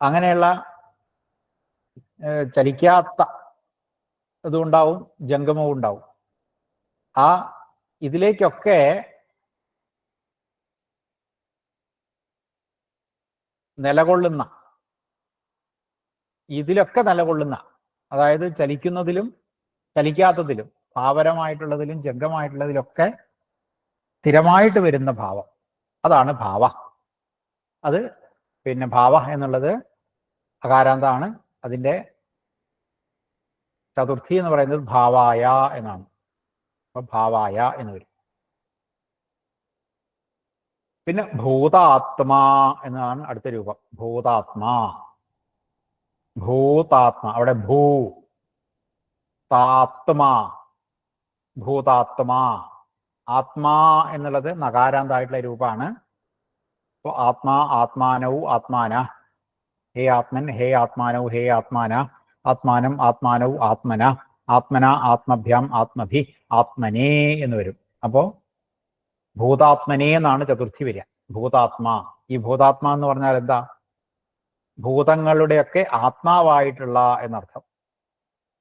അങ്ങനെയുള്ള ചലിക്കാത്ത ഇതുണ്ടാവും, ജംഗമവും ഉണ്ടാവും. ആ ഇതിലേക്കൊക്കെ നിലകൊള്ളുന്ന, ഇതിലൊക്കെ നിലകൊള്ളുന്ന, അതായത് ചലിക്കുന്നതിലും ചലിക്കാത്തതിലും സ്ഥാവരമായിട്ടുള്ളതിലും ജംഗമായിട്ടുള്ളതിലൊക്കെ സ്ഥിരമായിട്ട് വരുന്ന ഭാവം, അതാണ് ഭാവ. അത് പിന്നെ ഭാവ എന്നുള്ളത് അകാരാന്താണ്. അതിൻ്റെ ചതുർത്ഥി എന്ന് പറയുന്നത് ഭാവായ എന്നാണ്. അപ്പൊ ഭാവായ എന്ന് വരും. പിന്നെ ഭൂതാത്മാ എന്നതാണ് അടുത്ത രൂപം. ഭൂതാത്മാ, ഭൂതാത്മാ. അവിടെ ഭൂ താത്മാ, ഭൂതാത്മാ. ആത്മാ എന്നുള്ളത് നകാരാന്തായിട്ടുള്ള രൂപമാണ്. അപ്പോൾ ആത്മാ, ആത്മാനൗ, ആത്മാന. ഹേ ആത്മൻ, ഹേ ആത്മാനൗ, ഹേ ആത്മാന. ആത്മാനം, ആത്മാനൗ, ആത്മന. ആത്മന, ആത്മഭ്യാം, ആത്മഭി, ആത്മനേ എന്ന് വരും. അപ്പോ ഭൂതാത്മനേ എന്നാണ് ചതുർത്ഥി വരിക. ഭൂതാത്മാ. ഈ ഭൂതാത്മാ എന്ന് പറഞ്ഞാൽ എന്താ? ഭൂതങ്ങളുടെയൊക്കെ ആത്മാവായിട്ടുള്ള എന്നർത്ഥം.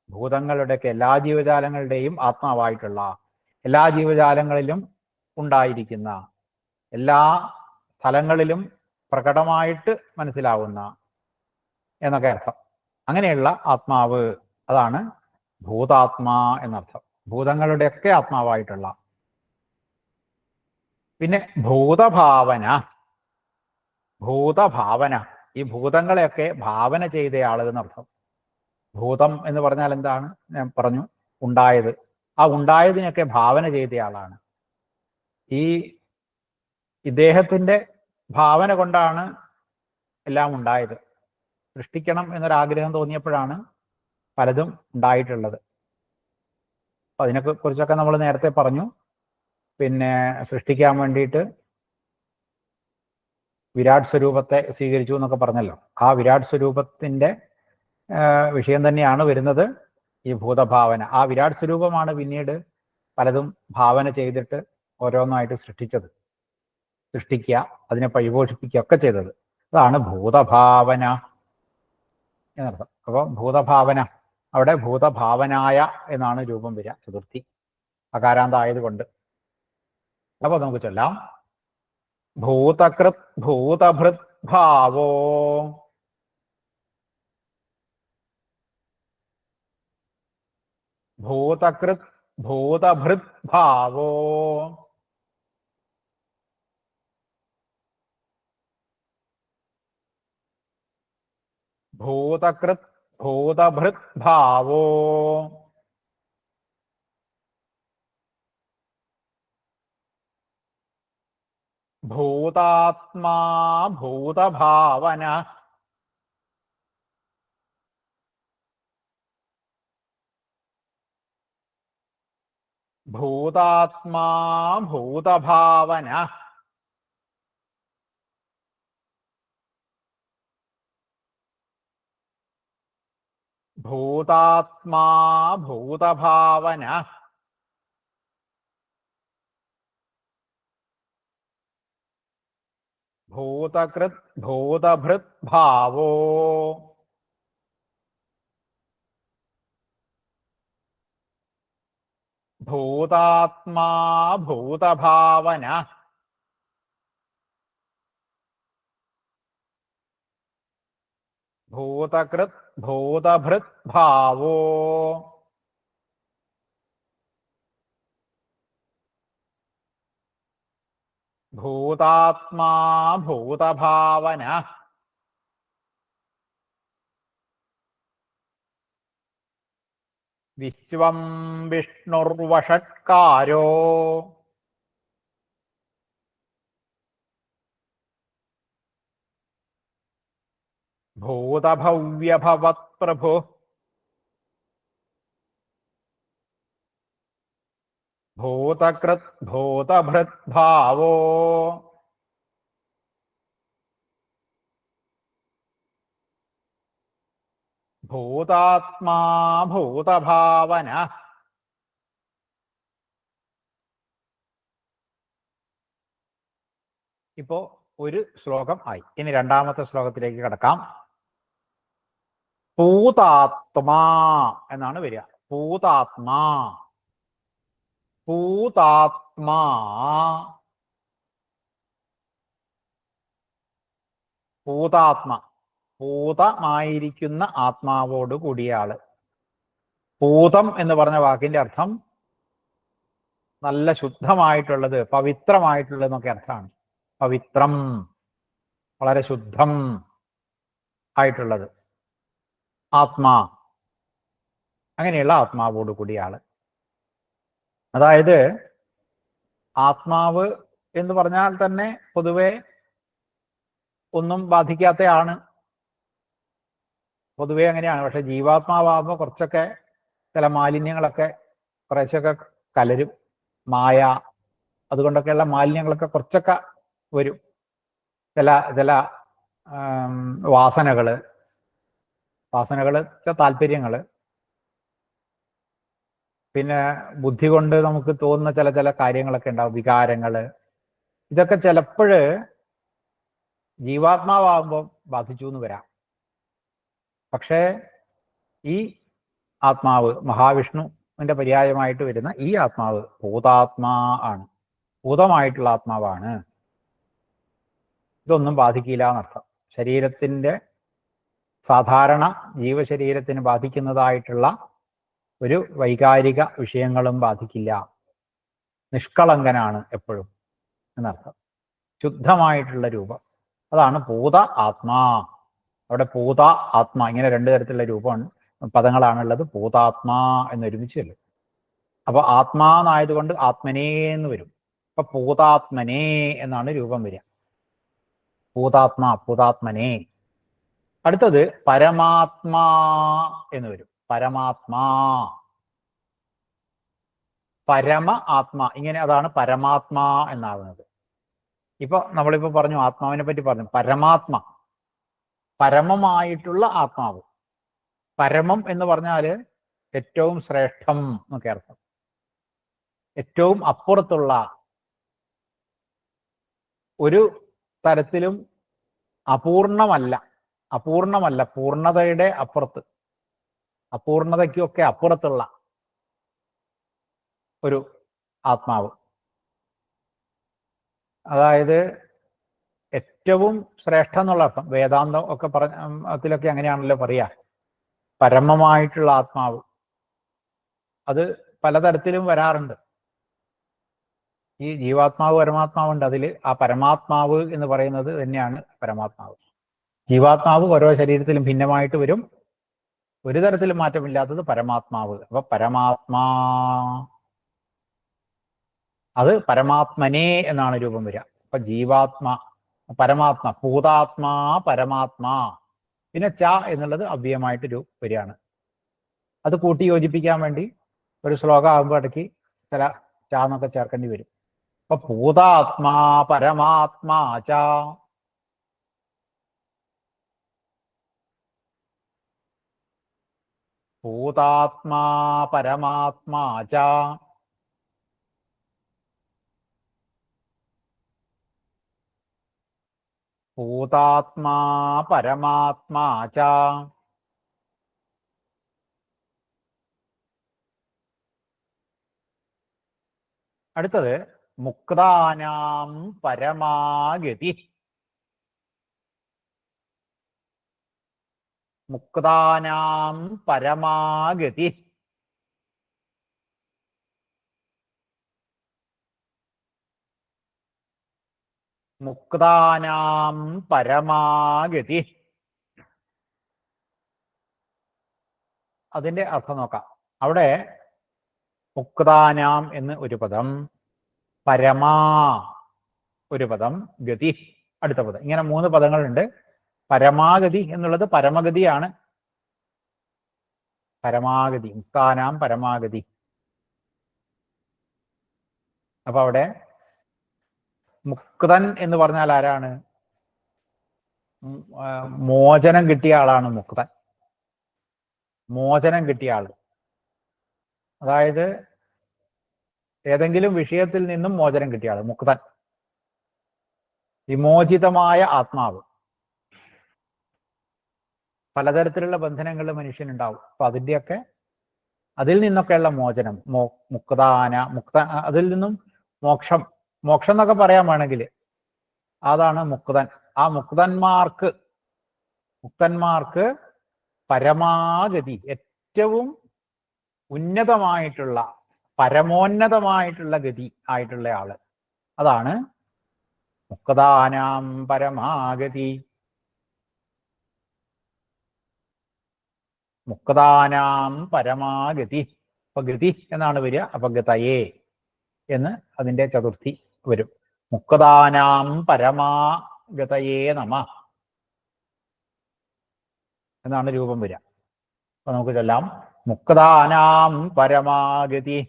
ഭൂതങ്ങളുടെയൊക്കെ, എല്ലാ ജീവജാലങ്ങളുടെയും ആത്മാവായിട്ടുള്ള, എല്ലാ ജീവജാലങ്ങളിലും ഉണ്ടായിരിക്കുന്ന, എല്ലാ സ്ഥലങ്ങളിലും പ്രകടമായിട്ട് മനസ്സിലാവുന്ന എന്നൊക്കെ അർത്ഥം. അങ്ങനെയുള്ള ആത്മാവ്, അതാണ് ഭൂതാത്മാ എന്നർത്ഥം. ഭൂതങ്ങളുടെയൊക്കെ ആത്മാവായിട്ടുള്ള. പിന്നെ ഭൂതഭാവന. ഭൂതഭാവന, ഈ ഭൂതങ്ങളെയൊക്കെ ഭാവന ചെയ്തയാൾ എന്നർത്ഥം. ഭൂതം എന്ന് പറഞ്ഞാൽ എന്താണ്? ഞാൻ പറഞ്ഞു, ഉണ്ടായത്. ആ ഉണ്ടായതിനൊക്കെ ഭാവന ചെയ്തയാളാണ്. ഇദ്ദേഹത്തിന്റെ ഭാവന കൊണ്ടാണ് എല്ലാം ഉണ്ടായത്. സൃഷ്ടിക്കണം എന്നൊരാഗ്രഹം തോന്നിയപ്പോഴാണ് പലതും ഉണ്ടായിട്ടുള്ളത്. അപ്പൊ അതിനെ കുറിച്ചൊക്കെ നമ്മൾ നേരത്തെ പറഞ്ഞു. പിന്നെ സൃഷ്ടിക്കാൻ വേണ്ടിയിട്ട് വിരാട് സ്വരൂപത്തെ സ്വീകരിച്ചു എന്നൊക്കെ പറഞ്ഞല്ലോ. ആ വിരാട് സ്വരൂപത്തിന്റെ വിഷയം തന്നെയാണ് വരുന്നത് ഈ ഭൂതഭാവന. ആ വിരാട് സ്വരൂപമാണ് പിന്നീട് പലതും ഭാവന ചെയ്തിട്ട് ഓരോന്നായിട്ട് സൃഷ്ടിക്കുക, അതിനെ പരിപോഷിപ്പിക്കുക ഒക്കെ ചെയ്തത്. അതാണ് ഭൂതഭാവന എന്നർത്ഥം. അപ്പോൾ ഭൂതഭാവന അവിടെ ഭൂതഭാവനായ എന്നാണ് രൂപം വരിക, ചതുർത്ഥി അകാരാന്തായതുകൊണ്ട്. അപ്പൊ നമുക്ക് ചൊല്ലാം. ഭൂതകൃത് ഭൂതഭൃത് ഭാവോ ഭൂതകൃത് ഭൂതഭൃത് ഭാവോ ഭൂതകൃത് ഭൂതഭൃത് ഭാവോ ഭൂതാത്മാ ഭൂതഭാവന ഭൂതാത്മാ ഭൂതഭാവന ഭൂതാത്മാ ഭൂതഭാവന ഭൂതകൃത് ഭൂതഭൃത് ഭാവോ ഭൂതാത്മാ ഭൂതഭാവന ഭൂതകൃത് ഭൂതഭൃത് ഭാവോ ഭൂതാത്മാ ഭൂതഭാവന വിശ്വം വിഷ്ണുർവഷട്കാരോ ഭൂതഭവ്യഭവത്പ്രഭു ഭൂതകൃത് ഭൂതഭൃത് ഭാവോ ഭൂതാത്മാ ഭൂതഭാവന ഇപ്പോ ഒരു ശ്ലോകം ആയി. ഇനി രണ്ടാമത്തെ ശ്ലോകത്തിലേക്ക് കടക്കാം. പൂതാത്മാ എന്നാണ് വരിക. പൂതാത്മാ പൂതാത്മാ പൂതാത്മ പൂതമായിരിക്കുന്ന ആത്മാവോട് കൂടിയ ആള്. പൂതം എന്ന് പറഞ്ഞ വാക്കിന്റെ അർത്ഥം നല്ല ശുദ്ധമായിട്ടുള്ളത്, പവിത്രമായിട്ടുള്ളത് എന്നൊക്കെ അർത്ഥമാണ്. പവിത്രം, വളരെ ശുദ്ധം ആയിട്ടുള്ളത് ആത്മാ, അങ്ങനെയുള്ള ആത്മാവോട് കൂടിയ ആള്. അതായത് ആത്മാവ് എന്ന് പറഞ്ഞാൽ തന്നെ പൊതുവെ ഒന്നും ബാധിക്കാത്തയാണ്, പൊതുവെ അങ്ങനെയാണ്. പക്ഷെ ജീവാത്മാവാകുമ്പോൾ കുറച്ചൊക്കെ ചില മാലിന്യങ്ങളൊക്കെ കുറേശ്ശൊക്കെ കലരും, മായ അതുകൊണ്ടൊക്കെയുള്ള മാലിന്യങ്ങളൊക്കെ കുറച്ചൊക്കെ വരും. ചില വാസനകള് താല്പര്യങ്ങള്, പിന്നെ ബുദ്ധി കൊണ്ട് നമുക്ക് തോന്നുന്ന ചില കാര്യങ്ങളൊക്കെ ഉണ്ടാവും, വികാരങ്ങള്. ഇതൊക്കെ ചിലപ്പോഴ് ജീവാത്മാവാകുമ്പോൾ ബാധിച്ചു എന്ന് വരാം. പക്ഷേ ഈ ആത്മാവ്, മഹാവിഷ്ണുവിന്റെ പര്യായമായിട്ട് വരുന്ന ഈ ആത്മാവ് ഭൂതാത്മാ ആണ്, ഭൂതമായിട്ടുള്ള ആത്മാവാണ്. ഇതൊന്നും ബാധിക്കില്ല എന്നർത്ഥം. ശരീരത്തിന്റെ സാധാരണ ജീവശരീരത്തിന് ബാധിക്കുന്നതായിട്ടുള്ള ഒരു വൈകാരിക വിഷയങ്ങളും ബാധിക്കില്ല. നിഷ്കളങ്കനാണ് എപ്പോഴും എന്നർത്ഥം. ശുദ്ധമായിട്ടുള്ള രൂപം, അതാണ് പൂത ആത്മാ. അവിടെ പൂത ആത്മ ഇങ്ങനെ രണ്ടു തരത്തിലുള്ള രൂപമാണ്, പദങ്ങളാണുള്ളത്. പൂതാത്മാ എന്നൊരുമിച്ചല്ലോ. അപ്പൊ ആത്മാ എന്നായതുകൊണ്ട് ആത്മനേ എന്ന് വരും. അപ്പൊ പൂതാത്മനേ എന്നാണ് രൂപം വരിക. പൂതാത്മാ, പൂതാത്മനേ. അടുത്തത് പരമാത്മാ എന്ന് വരും. പരമാത്മാ, പരമ ആത്മാ, ഇങ്ങനെ അതാണ് പരമാത്മാ എന്നാകുന്നത്. ഇപ്പൊ നമ്മളിപ്പോ പറഞ്ഞു, ആത്മാവിനെ പറ്റി പറഞ്ഞു. പരമാത്മ, പരമമായിട്ടുള്ള ആത്മാവ്. പരമം എന്ന് പറഞ്ഞാല് ഏറ്റവും ശ്രേഷ്ഠം എന്നൊക്കെ അർത്ഥം. ഏറ്റവും അപ്പുറത്തുള്ള, ഒരു തരത്തിലും അപൂർണമല്ല, പൂർണ്ണതയുടെ അപ്പുറത്ത്, അപൂർണതയ്ക്കൊക്കെ അപ്പുറത്തുള്ള ഒരു ആത്മാവ്. അതായത് ഏറ്റവും ശ്രേഷ്ഠം എന്നുള്ള അർത്ഥം. വേദാന്തം ഒക്കെ അതിലൊക്കെ അങ്ങനെയാണല്ലോ പറയാ, പരമമായിട്ടുള്ള ആത്മാവ്. അത് പലതരത്തിലും വരാറുണ്ട്. ഈ ജീവാത്മാവ് പരമാത്മാവുണ്ട്. അതിൽ ആ പരമാത്മാവ് എന്ന് പറയുന്നത് തന്നെയാണ് പരമാത്മാവ്. ജീവാത്മാവ് ഓരോ ശരീരത്തിലും ഭിന്നമായിട്ട് വരും. ഒരു തരത്തിലും മാറ്റമില്ലാത്തത് പരമാത്മാവ്. അപ്പൊ പരമാത്മാ, അത് പരമാത്മനെ എന്നാണ് രൂപം വരിക. അപ്പൊ ജീവാത്മാ, പരമാത്മാ, ഭൂതാത്മാ, പരമാത്മാ. പിന്നെ ച എന്നുള്ളത് അവ്യയമായിട്ട് വരികയാണ്. അത് കൂട്ടി യോജിപ്പിക്കാൻ വേണ്ടി ഒരു ശ്ലോകം ആകുമ്പോൾ ഇടയ്ക്ക് ചില ച എന്നൊക്കെ ചേർക്കേണ്ടി വരും. അപ്പൊ ഭൂതാത്മാ പരമാത്മാ ച. ഭൂതാത്മാ പരമാത്മാ ച. ഭൂതാത്മാ പരമാത്മാ ച. അടുത്തത് മുക്താനാം പരമാഗതി. മുക്താനാം പരമാഗതി. മുക്താനാം പരമാഗതി. അതിന്റെ അർത്ഥം നോക്കാം. അവിടെ മുക്താനാം എന്ന് ഒരു പദം, പരമാ ഒരു പദം, ഗതി അടുത്ത പദം, ഇങ്ങനെ 3 പദങ്ങളുണ്ട്. പരമാഗതി എന്നുള്ളത് പരമഗതിയാണ്. പരമാഗതി, മുക്താനാം പരമാഗതി. അപ്പൊ അവിടെ മുക്തൻ എന്ന് പറഞ്ഞാൽ ആരാണ്? മോചനം കിട്ടിയ ആളാണ് മുക്തൻ. മോചനം കിട്ടിയ ആൾ, അതായത് ഏതെങ്കിലും വിഷയത്തിൽ നിന്നും മോചനം കിട്ടിയ ആൾ മുക്തൻ. വിമോചിതമായ ആത്മാവ്. പലതരത്തിലുള്ള ബന്ധനങ്ങൾ മനുഷ്യനുണ്ടാവും. അപ്പൊ അതിൽ നിന്നൊക്കെയുള്ള മോചനം, അതിൽ നിന്നും മോക്ഷം എന്നൊക്കെ പറയാൻ വേണമെങ്കിൽ അതാണ് മുക്തൻ. ആ മുക്തന്മാർക്ക് പരമാഗതി, ഏറ്റവും ഉന്നതമായിട്ടുള്ള, പരമോന്നതമായിട്ടുള്ള ഗതി ആയിട്ടുള്ള ആള്, അതാണ് മുക്താനാം പരമാഗതി. മുക്താനാം പരമാഗതി. അപ്പൊ ഗതി എന്നാണ് വരിക. അപ്പൊ ഗതയേ എന്ന് അതിന്റെ ചതുർത്ഥി വരും. മുക്താനാം പരമാഗതയേ നമഃ എന്നാണ് രൂപം വരിക. അപ്പൊ നമുക്ക് ചൊല്ലാം, മുക്താനാം പരമാഗതി.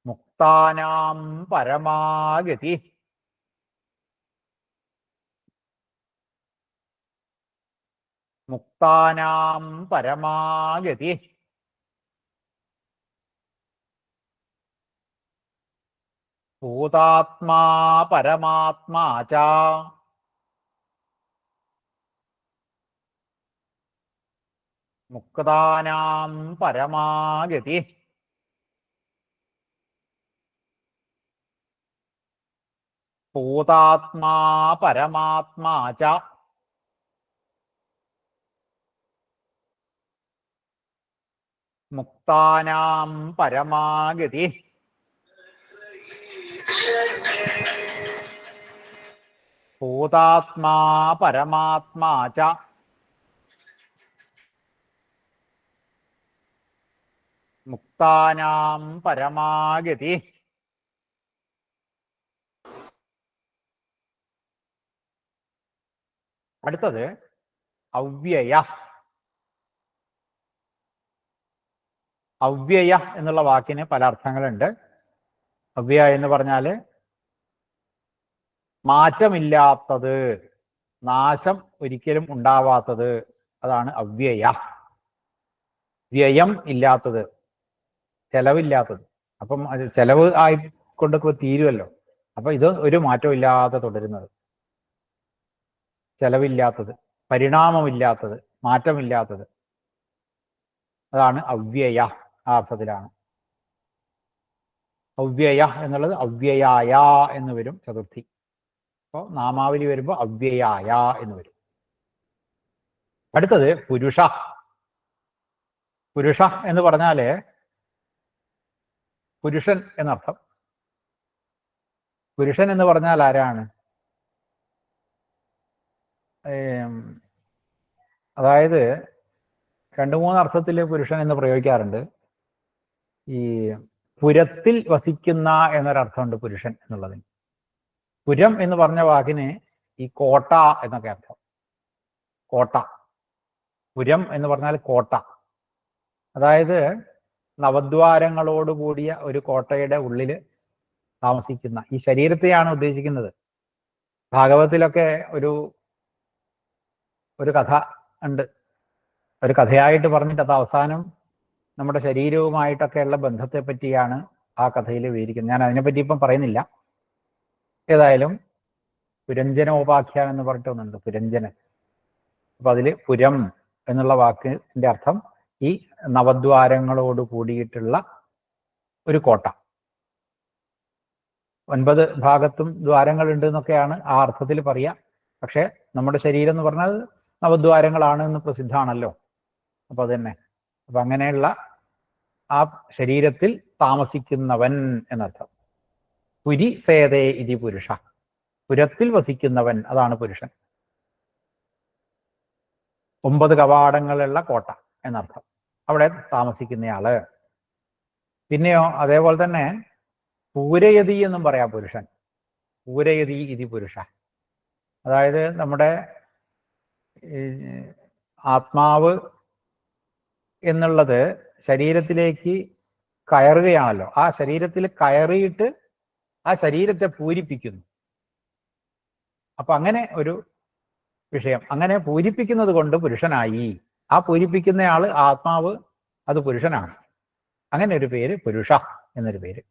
മുക്താനാം പരമാഗതി. മുക്താനാം പരമാഗതി. ഭൂതാത്മാ പരമാത്മാ ച. മുക്താനാം പരമാഗതി. ഭൂതാത്മാ പരമാത്മാ ച. മുക്താനാം പരമാഗതി. ഭൂതാത്മാ പരമാത്മാ ച. മുക്താനാം പരമാഗതി. അടുത്തത് അവ്യയ. അവ്യയ എന്നുള്ള വാക്കിന് പല അർത്ഥങ്ങളുണ്ട്. അവ്യയ എന്ന് പറഞ്ഞാല് മാറ്റമില്ലാത്തത്, നാശം ഒരിക്കലും ഉണ്ടാവാത്തത്, അതാണ് അവ്യയ. വ്യയം ഇല്ലാത്തത്, ചെലവില്ലാത്തത്. അപ്പം അത് ചെലവ് ആയിക്കൊണ്ടൊക്കെ തീരുമല്ലോ. അപ്പൊ ഇത് ഒരു മാറ്റവും ഇല്ലാതെ തുടരുന്നത്, ചെലവില്ലാത്തത്. പരിണാമമില്ലാത്തത്, മാറ്റമില്ലാത്തത്. അതാണ് അവ്യയ. ആ അർത്ഥത്തിലാണ്. അവ്യയ എന്നുള്ളത് അവ്യയായ എന്ന് വരും ചതുർത്ഥി. അപ്പോൾ നാമാവലി വരുമ്പോൾ അവ്യയായ എന്ന് വരും. അടുത്തത് പുരുഷ. പുരുഷ എന്ന് പറഞ്ഞാല് പുരുഷൻ എന്നർത്ഥം. പുരുഷൻ എന്ന് പറഞ്ഞാൽ ആരാണ്? അതായത് 2-3 അർത്ഥത്തിൽ പുരുഷൻ എന്ന് പ്രയോഗിക്കാറുണ്ട്. ഈ പുരത്തിൽ വസിക്കുന്ന എന്നൊരർത്ഥമുണ്ട് പുരുഷൻ എന്നുള്ളതിന്. പുരം എന്ന് പറഞ്ഞ വാക്കിന് ഈ കോട്ട എന്നൊക്കെ അർത്ഥം. കോട്ട. പുരം എന്ന് പറഞ്ഞാൽ കോട്ട. അതായത് നവദ്വാരങ്ങളോട് കൂടിയ ഒരു കോട്ടയുടെ ഉള്ളിൽ താമസിക്കുന്ന, ഈ ശരീരത്തെയാണ് ഉദ്ദേശിക്കുന്നത്. ഭാഗവതത്തിലൊക്കെ ഒരു കഥ ഉണ്ട്. ഒരു കഥയായിട്ട് പറഞ്ഞിട്ട് അത് അവസാനം നമ്മുടെ ശരീരവുമായിട്ടൊക്കെയുള്ള ബന്ധത്തെ പറ്റിയാണ് ആ കഥയിൽ വിവരിക്കുന്നത്. ഞാൻ അതിനെപ്പറ്റി ഇപ്പം പറയുന്നില്ല. ഏതായാലും പുരഞ്ജനോപാഖ്യാനം എന്ന് പറഞ്ഞിട്ട് ഒന്നുണ്ട്, പുരഞ്ജനൻ. അപ്പൊ അതില് പുരം എന്നുള്ള വാക്കിന്റെ അർത്ഥം ഈ നവദ്വാരങ്ങളോട് കൂടിയിട്ടുള്ള ഒരു കോട്ട. 9 ഭാഗത്തും ദ്വാരങ്ങളുണ്ട് എന്നൊക്കെയാണ് ആ അർത്ഥത്തിൽ പറയുക. പക്ഷെ നമ്മുടെ ശരീരം എന്ന് പറഞ്ഞാൽ നവദ്വാരങ്ങളാണ് എന്ന് പ്രസിദ്ധമാണല്ലോ. അപ്പൊ അതന്നെ. അപ്പൊ അങ്ങനെയുള്ള ആ ശരീരത്തിൽ താമസിക്കുന്നവൻ എന്നർത്ഥം. പുരി സേതേ ഇതി പുരുഷ. പുരത്തിൽ വസിക്കുന്നവൻ, അതാണ് പുരുഷൻ. 9 കവാടങ്ങളുള്ള കോട്ട എന്നർത്ഥം. അവിടെ താമസിക്കുന്നയാള്. പിന്നെയോ അതേപോലെ തന്നെ പൂരയതി എന്നും പറയാം പുരുഷൻ. പൂരയതി ഇതി പുരുഷ. അതായത് നമ്മുടെ ആത്മാവ് എന്നുള്ളത് ശരീരത്തിലേക്ക് കയറുകയാണല്ലോ. ആ ശരീരത്തിൽ കയറിയിട്ട് ആ ശരീരത്തെ പൂരിപ്പിക്കുന്നു. അപ്പൊ അങ്ങനെ ഒരു വിഷയം, അങ്ങനെ പൂരിപ്പിക്കുന്നത് കൊണ്ട് പുരുഷനായി. ആ പൂരിപ്പിക്കുന്നയാള് ആത്മാവ്, അത് പുരുഷനാണ്. അങ്ങനെ ഒരു പേര് പുരുഷ എന്നൊരു പേര്.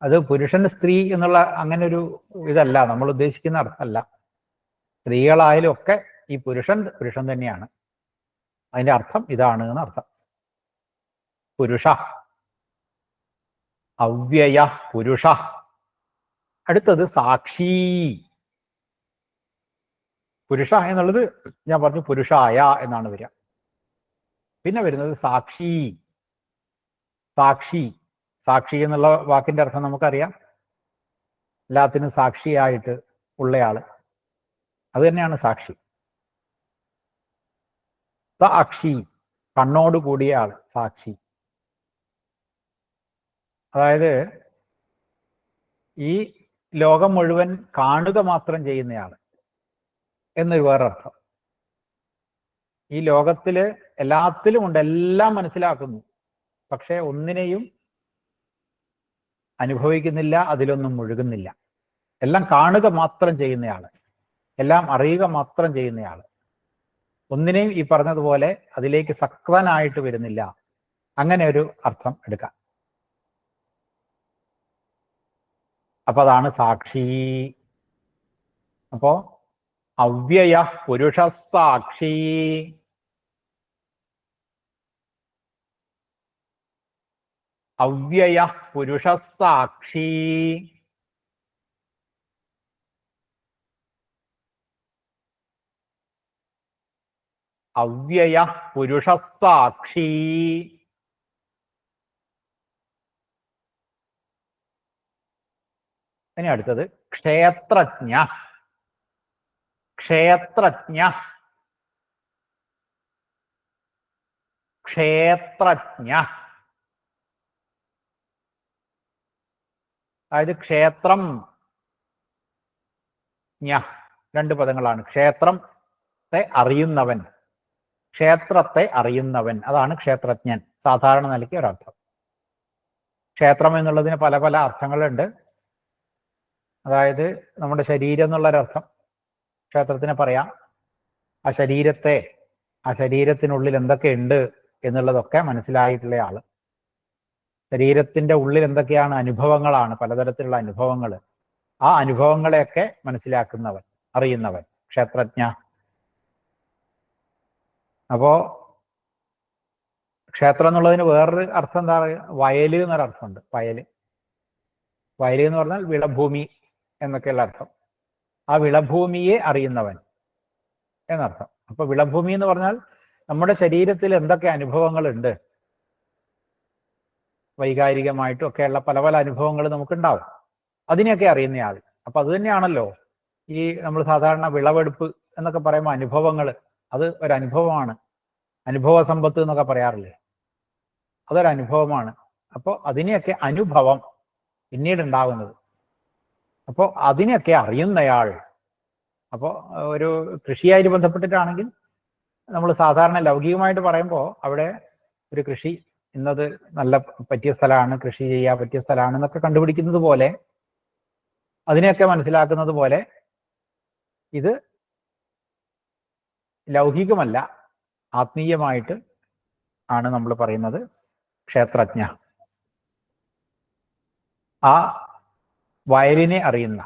അത് പുരുഷൻ സ്ത്രീ എന്നുള്ള അങ്ങനെ ഒരു ഇതല്ല നമ്മൾ ഉദ്ദേശിക്കുന്ന അർത്ഥമല്ല. സ്ത്രീകളായാലും ഒക്കെ ഈ പുരുഷൻ തന്നെയാണ്. അതിന്റെ അർത്ഥം ഇതാണ് എന്നർത്ഥം. പുരുഷ, അവ്യയ പുരുഷ. അടുത്തത് സാക്ഷി. പുരുഷ എന്നുള്ളത് ഞാൻ പറഞ്ഞു പുരുഷായ എന്നാണ് വരിക. പിന്നെ വരുന്നത് സാക്ഷി. സാക്ഷി. സാക്ഷി എന്നുള്ള വാക്കിന്റെ അർത്ഥം നമുക്കറിയാം. എല്ലാത്തിനും സാക്ഷിയായിട്ട് ഉള്ളയാള്, അത് തന്നെയാണ് സാക്ഷി. സാക്ഷി, കണ്ണോട് കൂടിയ ആള് സാക്ഷി. അതായത് ഈ ലോകം മുഴുവൻ കാണുക മാത്രം ചെയ്യുന്നയാള് എന്നൊരു വേറൊരർത്ഥം. ഈ ലോകത്തില് എല്ലാത്തിലും ഉണ്ട്, എല്ലാം മനസ്സിലാക്കുന്നു, പക്ഷെ ഒന്നിനെയും അനുഭവിക്കുന്നില്ല, അതിലൊന്നും മുഴുകുന്നില്ല. എല്ലാം കാണുക മാത്രം ചെയ്യുന്നയാള്, എല്ലാം അറിയുക മാത്രം ചെയ്യുന്നയാള്. ഒന്നിനെയും ഈ പറഞ്ഞതുപോലെ അതിലേക്ക് സക്തനായിട്ട് വരുന്നില്ല. അങ്ങനെ ഒരു അർത്ഥം എടുക്കാം. അപ്പൊ അതാണ് സാക്ഷി. അപ്പോ അവ്യയ പുരുഷ സാക്ഷി. അവ്യയ പുരുഷ സാക്ഷി. അവ്യയ പുരുഷ സാക്ഷി. ഇനി അടുത്തത് ക്ഷേത്രജ്ഞ. ക്ഷേത്രജ്ഞ. ക്ഷേത്രജ്ഞ. അതായത് ക്ഷേത്രം ജ്ഞ, 2 പദങ്ങളാണ്. ക്ഷേത്രത്തെ അറിയുന്നവൻ, ക്ഷേത്രത്തെ അറിയുന്നവൻ, അതാണ് ക്ഷേത്രജ്ഞൻ സാധാരണ നിലയ്ക്ക് ഒരർത്ഥം. ക്ഷേത്രം എന്നുള്ളതിന് പല പല അർത്ഥങ്ങളുണ്ട്. അതായത് നമ്മുടെ ശരീരം എന്നുള്ളൊരർത്ഥം ക്ഷേത്രത്തിനെ പറയാം. ആ ശരീരത്തെ, ആ ശരീരത്തിനുള്ളിൽ എന്തൊക്കെയുണ്ട് എന്നുള്ളതൊക്കെ മനസ്സിലായിട്ടുള്ള ആള്. ശരീരത്തിന്റെ ഉള്ളിൽ എന്തൊക്കെയാണ് അനുഭവങ്ങളാണ്, പലതരത്തിലുള്ള അനുഭവങ്ങൾ. ആ അനുഭവങ്ങളെയൊക്കെ മനസ്സിലാക്കുന്നവൻ, അറിയുന്നവൻ, ക്ഷേത്രജ്ഞ. അപ്പോ ക്ഷേത്രം എന്നുള്ളതിന് വേറൊരു അർത്ഥം എന്താ പറയുക? വയല് എന്നൊരർത്ഥമുണ്ട്. വയല് എന്ന് പറഞ്ഞാൽ വിളഭൂമി എന്നൊക്കെയുള്ള അർത്ഥം. ആ വിളഭൂമിയെ അറിയുന്നവൻ എന്നർത്ഥം. അപ്പൊ വിളഭൂമി എന്ന് പറഞ്ഞാൽ നമ്മുടെ ശരീരത്തിൽ എന്തൊക്കെ അനുഭവങ്ങളുണ്ട്, വൈകാരികമായിട്ടും ഒക്കെയുള്ള പല പല അനുഭവങ്ങൾ നമുക്കുണ്ടാവും. അതിനെയൊക്കെ അറിയുന്നയാൾ. അപ്പൊ അത് തന്നെയാണല്ലോ ഈ നമ്മൾ സാധാരണ വിളവെടുപ്പ് എന്നൊക്കെ പറയുമ്പോൾ അനുഭവങ്ങൾ, അത് ഒരനുഭവമാണ്. അനുഭവ സമ്പത്ത് എന്നൊക്കെ പറയാറില്ലേ, അതൊരനുഭവമാണ്. അപ്പോൾ അതിനെയൊക്കെ അനുഭവം പിന്നീട് ഉണ്ടാകുന്നത്. അപ്പോൾ അതിനെയൊക്കെ അറിയുന്നയാൾ. അപ്പോൾ ഒരു കൃഷിയായിട്ട് ബന്ധപ്പെട്ടിട്ടാണെങ്കിൽ നമ്മൾ സാധാരണ ലൗകികമായിട്ട് പറയുമ്പോൾ അവിടെ ഒരു കൃഷി ഇന്നത് നല്ല പറ്റിയ സ്ഥലമാണ്, കൃഷി ചെയ്യാൻ പറ്റിയ സ്ഥലമാണ് എന്നൊക്കെ കണ്ടുപിടിക്കുന്നത് പോലെ, അതിനെയൊക്കെ മനസ്സിലാക്കുന്നത് പോലെ ഇത് ലൗകികമല്ല, ആത്മീയമായിട്ട് ആണ് നമ്മൾ പറയുന്നത് ക്ഷേത്രജ്ഞ. ആ വയലിനെ അറിയുന്ന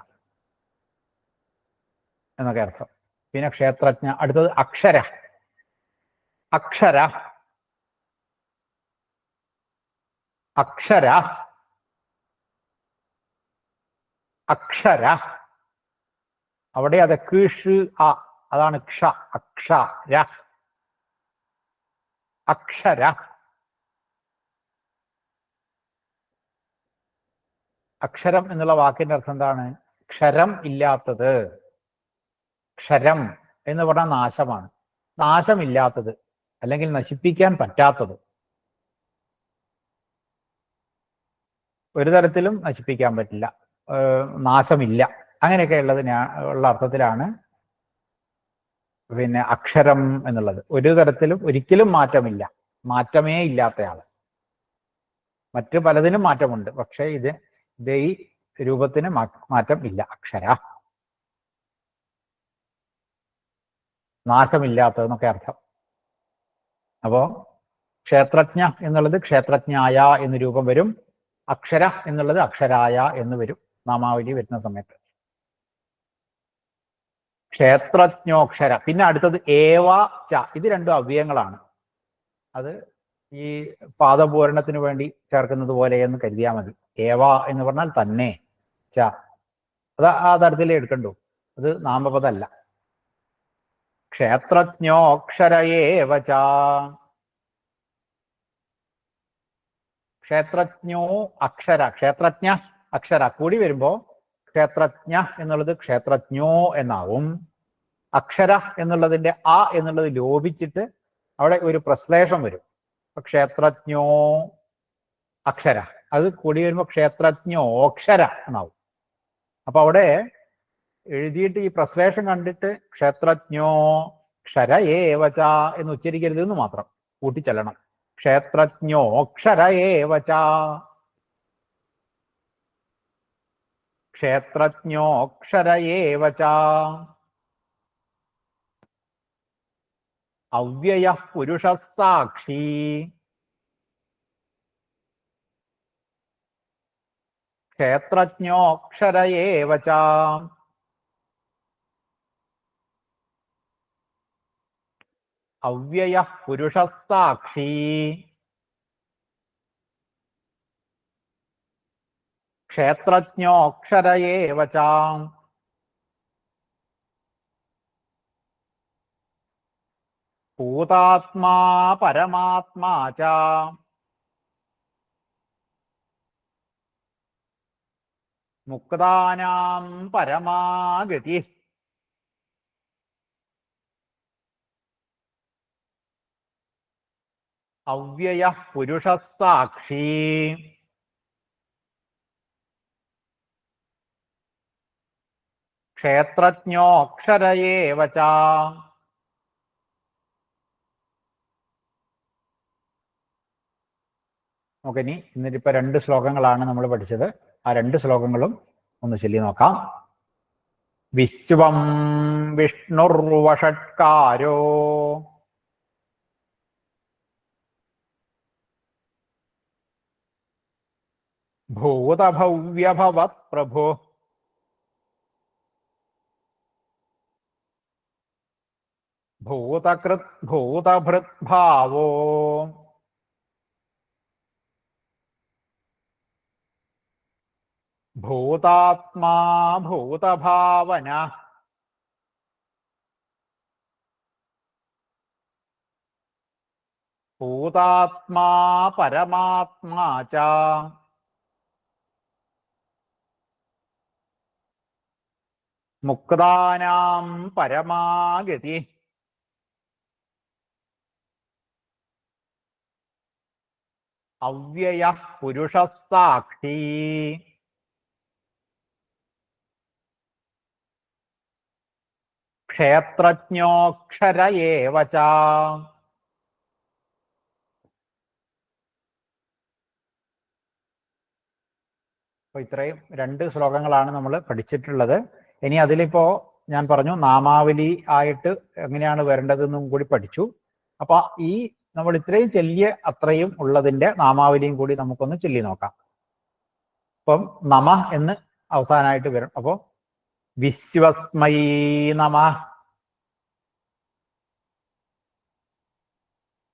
എന്നൊക്കെ അർത്ഥം. പിന്നെ ക്ഷേത്രജ്ഞ. അടുത്തത് അക്ഷര. അക്ഷര അക്ഷര അക്ഷര അവിടെ അത് കീഷ് ആ, അതാണ് ക്ഷ. അക്ഷര അക്ഷര. അക്ഷരം എന്നുള്ള വാക്കിന്റെ അർത്ഥം എന്താണ്? ക്ഷരം ഇല്ലാത്തത്. ക്ഷരം എന്ന് പറഞ്ഞാൽ നാശമാണ്. നാശമില്ലാത്തത് അല്ലെങ്കിൽ നശിപ്പിക്കാൻ പറ്റാത്തത്. ഒരു തരത്തിലും നശിപ്പിക്കാൻ പറ്റില്ല, നാശമില്ല, അങ്ങനെയൊക്കെ ഉള്ള അർത്ഥത്തിലാണ് പിന്നെ അക്ഷരം എന്നുള്ളത്. ഒരു തരത്തിലും ഒരിക്കലും മാറ്റമില്ല, മാറ്റമേ ഇല്ലാത്തയാള്. മറ്റു പലതിനും മാറ്റമുണ്ട്, പക്ഷെ ഇത് ഈ രൂപത്തിന് മാറ്റം ഇല്ല. അക്ഷര നാശമില്ലാത്തതെന്നൊക്കെ അർത്ഥം. അപ്പോ ക്ഷേത്രജ്ഞ എന്നുള്ളത് ക്ഷേത്രജ്ഞായ എന്ന് രൂപം വരും. അക്ഷര എന്നുള്ളത് അക്ഷരായ എന്ന് വരും നാമാവലി വരുന്ന സമയത്ത്. ക്ഷേത്രജ്ഞോക്ഷര. പിന്നെ അടുത്തത് ഏവ ച. ഇത് രണ്ടും അവ്യയങ്ങളാണ്. അത് ഈ പാദപൂരണത്തിന് വേണ്ടി ചേർക്കുന്നത് പോലെ എന്ന് കരുതിയാൽ മതി. ഏവ എന്ന് പറഞ്ഞാൽ തന്നെ, ച അത് ആ തരത്തിലേ എടുക്കണ്ടു. അത് നാമപദമല്ല. ക്ഷേത്രജ്ഞോക്ഷര ഏവ ച. ക്ഷേത്രജ്ഞോ അക്ഷര. ക്ഷേത്രജ്ഞ അക്ഷര കൂടി വരുമ്പോ ക്ഷേത്രജ്ഞ എന്നുള്ളത് ക്ഷേത്രജ്ഞോ എന്നാവും. അക്ഷര എന്നുള്ളതിന്റെ ആ എന്നുള്ളത് ലോപിച്ചിട്ട് അവിടെ ഒരു പ്രശ്ലേഷം വരും. ക്ഷേത്രജ്ഞോ അക്ഷര, അത് കൂടി വരുമ്പോ ക്ഷേത്രജ്ഞോക്ഷര എന്നാവും. അപ്പൊ അവിടെ എഴുതിയിട്ട് ഈ പ്രശ്ലേഷം കണ്ടിട്ട് ക്ഷേത്രജ്ഞോ ക്ഷര ഏവച എന്ന് ഉച്ചരിക്കരുത് എന്ന് മാത്രം കൂട്ടിച്ചെല്ലണം. ക്ഷേത്രജ്ഞോക്ഷര ഏവച. ക്ഷേത്രജ്ഞോക്ഷര ഏവച. അവ്യയ പുരുഷ സാക്ഷി. ക്ഷേത്രജ്ഞോക്ഷര ഏവച. അവ്യയ പുരുഷ സാക്ഷി. ക്ഷേത്രജ്ഞോക്ഷര ഏവച. ഭൂതാത്മാ പരമാത്മാ ച. മുക്താനാം പരമാഗതി. അവ്യയ പുരുഷ സാക്ഷി. ക്ഷേത്രജ്ഞോക്ഷര ഏവച. നമുക്കിനി ഇന്നിപ്പോ 2 ശ്ലോകങ്ങളാണ് നമ്മൾ പഠിച്ചത്. ആ 2 ശ്ലോകങ്ങളും ഒന്ന് ചൊല്ലി നോക്കാം. വിശ്വം വിഷ്ണുർവഷട്കാരോ. ഭൂതഭവ്യഭവത് പ്രഭു. ഭൂതകൃത് ഭൂതഭൃത് ഭാവോ ഭൂതാത്മാ ഭൂതഭാവന ഭൂതാത്മാ പരമാത്മാ ച മുക്താനാം പരമാഗതി അവ്യയഃ പുരുഷഃ സാക്ഷി ക്ഷേത്രജ്ഞോക്ഷര ഏവ ച. അപ്പൊ ഇത്രയും 2 ശ്ലോകങ്ങളാണ് നമ്മൾ പഠിച്ചിട്ടുള്ളത്. ഇനി അതിലിപ്പോ ഞാൻ പറഞ്ഞു നാമാവലി ആയിട്ട് എങ്ങനെയാണ് വരേണ്ടതെന്നും കൂടി പഠിച്ചു. അപ്പൊ ഈ നമ്മൾ ഇത്രയും ചൊല്ലിയ അത്രയും ഉള്ളതിന്റെ നാമാവലിയും കൂടി നമുക്കൊന്ന് ചൊല്ലി നോക്കാം. അപ്പം നമ എന്ന് അവസാനമായിട്ട് വരും. അപ്പോ വിശ്വസ്മൈ നമ,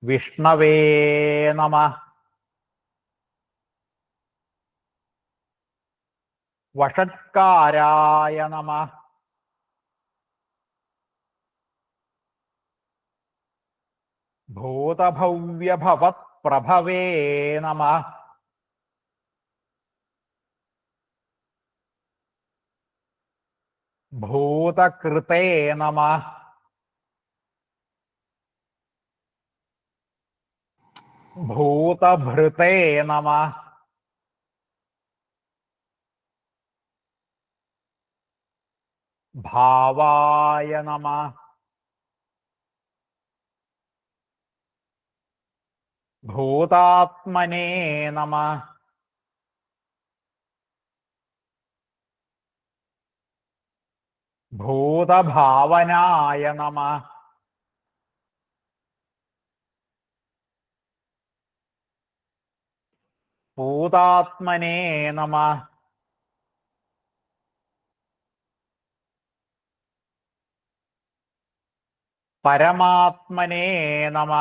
വിഷ്ണവേ നമ, വഷട്കാരായ നമ, ഭൂതഭവ്യഭവത് പ്രഭവേ നമ, ഭൂതകൃതേ നമ, ഭൂതഭൃതേ നമ, ഭാവായ നമ, ഭൂതാത്മനേ നമ, ഭൂതഭാവനായ നമ, ഭൂതാത്മനേ നമ, പരമാത്മനേ നമ,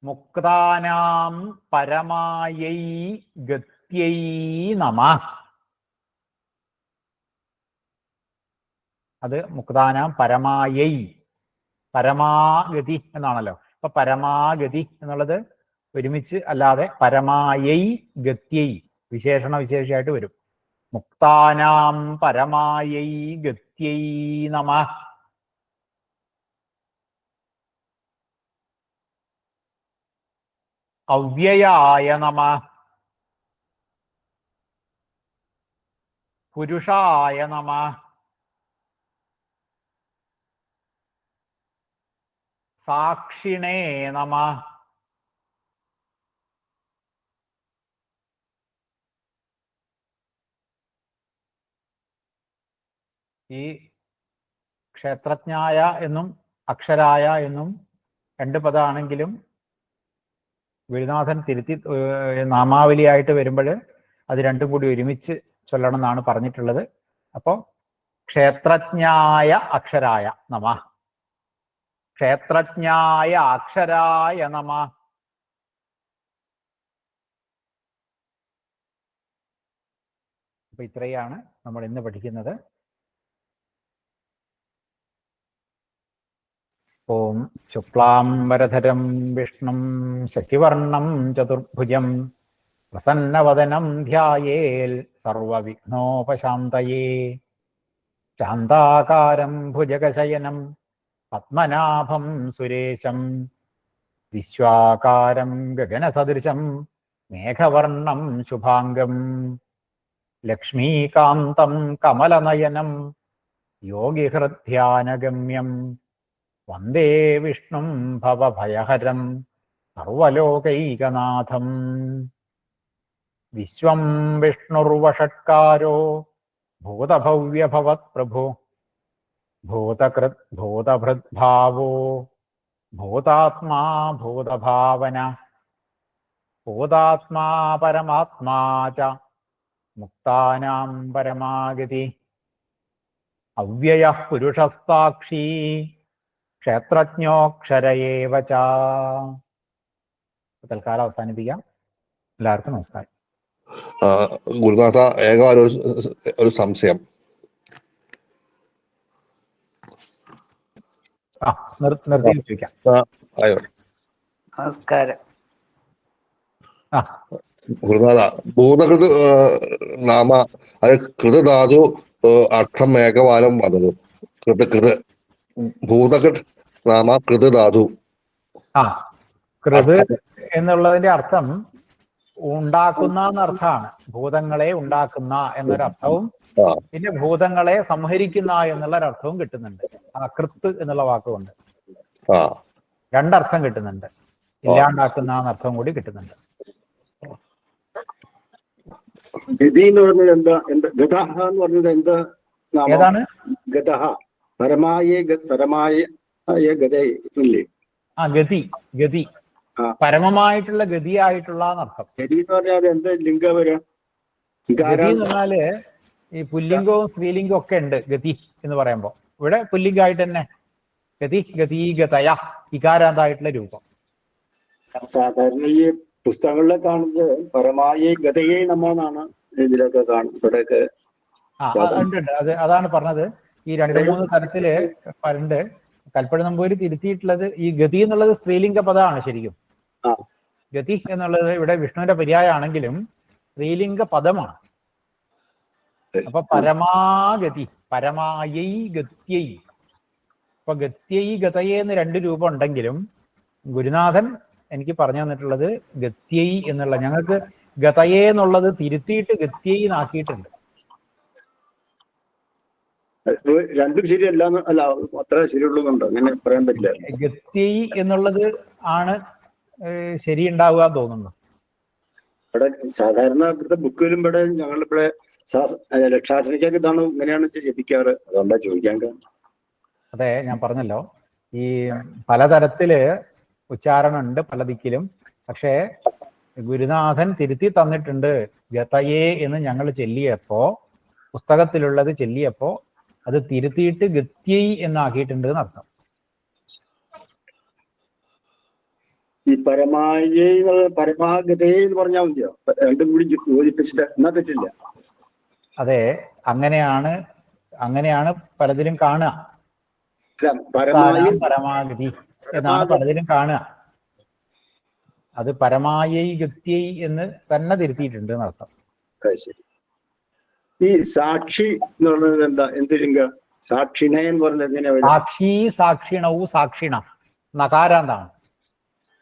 മുക്താനാം പരമായൈ ഗത്യൈ നമ. അത് മുക്താനാം പരമായൈ, പരമാഗതി എന്നാണല്ലോ. അപ്പൊ പരമാഗതി എന്നുള്ളത് ഒരുമിച്ച് അല്ലാതെ പരമായൈ ഗത്യൈ വിശേഷണ വിശേഷമായിട്ട് വരും. മുക്താനാം പരമായൈ ഗത്യൈ നമ. അവ്യയായ നമ, പുരുഷായ നമ, സാക്ഷിണേ നമ, ഈ ക്ഷേത്രജ്ഞായ എന്നും അക്ഷരായ എന്നും 2 പദമാണെങ്കിലും ഗുരുനാഥൻ തിരുത്തി നാമാവലിയായിട്ട് വരുമ്പോൾ അത് രണ്ടും കൂടി ഒരുമിച്ച് ചൊല്ലണം എന്നാണ് പറഞ്ഞിട്ടുള്ളത്. അപ്പോൾ ക്ഷേത്രജ്ഞായ അക്ഷരായ നമ, ക്ഷേത്രജ്ഞായ അക്ഷരായ നമ. അപ്പൊ ഇത്രയാണ് നമ്മൾ ഇന്ന് പഠിക്കുന്നത്. ഓം ശുക്ലാംബരധരം വിഷ്ണും ശശിവർണം ചതുർഭുജം പ്രസന്നവദനം ധ്യായേൽ സർവവിഘ്നോപശാന്തയേ. ശാന്താകാരം ഭുജഗശയനം പത്മനാഭം സുരേശം വിശ്വാകാരം ഗഗനസദൃശം മേഘവർണം ശുഭാംഗം ലക്ഷ്മീകാന്തം കമലനയനം യോഗിഹൃദ്ധ്യാനഗമ്യം വന്ദേ വിഷ്ണും ഭവഭയഹരം സർവലോകൈകനാഥം. വിശ്വം വിഷ്ണുർവഷട്കാരോ ഭൂതഭവ്യഭവത് പ്രഭു ഭൂതകൃത് ഭൂതഭൃത് ഭാവോ ഭൂതാത്മാ ഭൂതഭാവന ഭൂതാത്മാ പരമാത്മാ ച മുക്താനാം പരമാഗതി അവ്യയഃ പുരുഷസാക്ഷി ക്ഷേത്രജ്ഞോക്ഷര ഏവ ച. തൽക്കാലം അവസാനിപ്പിക്കാം. എല്ലാവർക്കും നമസ്കാരം. ഗുരുനാഥ, ഒരു സംശയം. നിർത്തി ചോദിക്കാം. നമസ്കാരം. ഗുരുനാഥ, ഭൂതകൃത് നാമ അത് കൃതധാതു അർത്ഥം ഏകവാരം വന്നത്. കൃത് ഭൂതകൃത് നാമ കൃതധാതു. കൃത് എന്നുള്ളതിന്റെ അർത്ഥം ഉണ്ടാക്കുന്ന എന്നർത്ഥമാണ്. ഭൂതങ്ങളെ ഉണ്ടാക്കുന്ന എന്നൊരർത്ഥവും പിന്നെ ഭൂതങ്ങളെ സംഹരിക്കുന്ന എന്നുള്ളൊരർത്ഥവും കിട്ടുന്നുണ്ട്. കൃത്ത് എന്നുള്ള വാക്കുകൊണ്ട് രണ്ടർത്ഥം കിട്ടുന്നുണ്ട്. ഇല്ലാണ്ടാക്കുന്ന എന്നർത്ഥം കൂടി കിട്ടുന്നുണ്ട്. ഗതി എന്ന് പറഞ്ഞത് എന്താ? ഗതഹ എന്ന് പറഞ്ഞത് എന്താ? ഏതാണ്? ഗതഹ പരമായ ഗതയില്ലേ? ഗതി. ഗതി പരമമായിട്ടുള്ള ഗതിയായിട്ടുള്ള എന്നർത്ഥം. ഗതി എന്ന് പറഞ്ഞാൽ എന്താ ലിംഗ വരാ? ഗതി എന്ന് പറഞ്ഞാല് ഈ പുല്ലിംഗവും സ്ത്രീലിംഗവും ഒക്കെ ഉണ്ട് ഗതി എന്ന് പറയുമ്പോ. ഇവിടെ പുല്ലിംഗമായിട്ട് തന്നെ ഗതി, ഗതി, ഗതയ ഇകാരാന്തായിട്ടുള്ള രൂപം. സാധാരണ ഈ പുസ്തകങ്ങളിലെ കാണുന്നത് പരമായ ഗതയെ നമ്മന്നാണ് ഇതിലൊക്കെ ഇവിടെയൊക്കെ. ഉണ്ട്. അതാണ് പറഞ്ഞത്. ഈ 2-3 തരത്തില് പണ്ട് കൽപ്പന നമ്പൂരി തിരുത്തിയിട്ടുള്ളത്. ഈ ഗതി എന്നുള്ളത് സ്ത്രീലിംഗ പദമാണ് ശരിക്കും. ഗതി എന്നുള്ളത് ഇവിടെ വിഷ്ണുവിന്റെ പര്യായമാണെങ്കിലും സ്ത്രീലിംഗ പദമാണ്. അപ്പൊ പരമാഗതി, പരമായൈ ഗത്യൈ. അപ്പൊ ഗത്യൈ ഗതയെ എന്ന് 2 രൂപം ഉണ്ടെങ്കിലും ഗുരുനാഥൻ എനിക്ക് പറഞ്ഞു തന്നിട്ടുള്ളത് ഗത്യൈ എന്നുള്ള. ഞങ്ങൾക്ക് ഗതയെ എന്നുള്ളത് തിരുത്തിയിട്ട് ഗത്യൈ എന്നാക്കിയിട്ടുണ്ട്. രണ്ടും ശരിയല്ല, അല്ല അത്ര ശരിയുള്ളതുണ്ടോ? അങ്ങനെ പറയാൻ പറ്റില്ല. ഗത്യൈ എന്നുള്ളത് ആണ് ശരിയുണ്ടാവുക തോന്നുന്നു. ഇവിടെ സാധാരണ ഇവിടുത്തെ ബുക്കിലും ഇവിടെ ഞങ്ങളിവിടെ ലക്ഷാസനിക്കൊക്കെ ഇതാണ് ഇങ്ങനെയാണ് ജപിക്കാറ്. അതുകൊണ്ടാ ചോദിക്കാൻ കാരണം. അതെ, ഞാൻ പറഞ്ഞല്ലോ ഈ പലതരത്തില് ഉച്ചാരണം ഉണ്ട് പല ദിക്കിലും. പക്ഷേ ഗുരുനാഥൻ തിരുത്തി തന്നിട്ടുണ്ട്. ഗതയെ എന്ന് ഞങ്ങൾ ചെല്ലിയപ്പോ, പുസ്തകത്തിലുള്ളത് ചെല്ലിയപ്പോ അത് തിരുത്തിയിട്ട് ഗത്യൈ എന്നാക്കിയിട്ടുണ്ട് എന്നർത്ഥം. ഈ പരമാഗതയെ എന്ന് പറഞ്ഞാൽ മതിയോ? രണ്ടും കൂടി യോജിപ്പിച്ചിട്ട് എന്നാ തെറ്റില്ല. അതെ, അങ്ങനെയാണ് പലതിലും കാണുക. പരമാഗതി എന്നാണ് പലതിലും കാണുക. അത് പരമായൈ ഗത്യൈ എന്ന് തന്നെ തിരുത്തിയിട്ടുണ്ട് എന്നർത്ഥം. ശരി. ഈ സാക്ഷി എന്ന് പറയുന്നത് എന്താ? എന്ത് ലിംഗ? സാക്ഷിണ എന്ന് പറഞ്ഞത് എങ്ങനെയാ? സാക്ഷി, സാക്ഷിണവും സാക്ഷിണ നകാരാന്താണ്.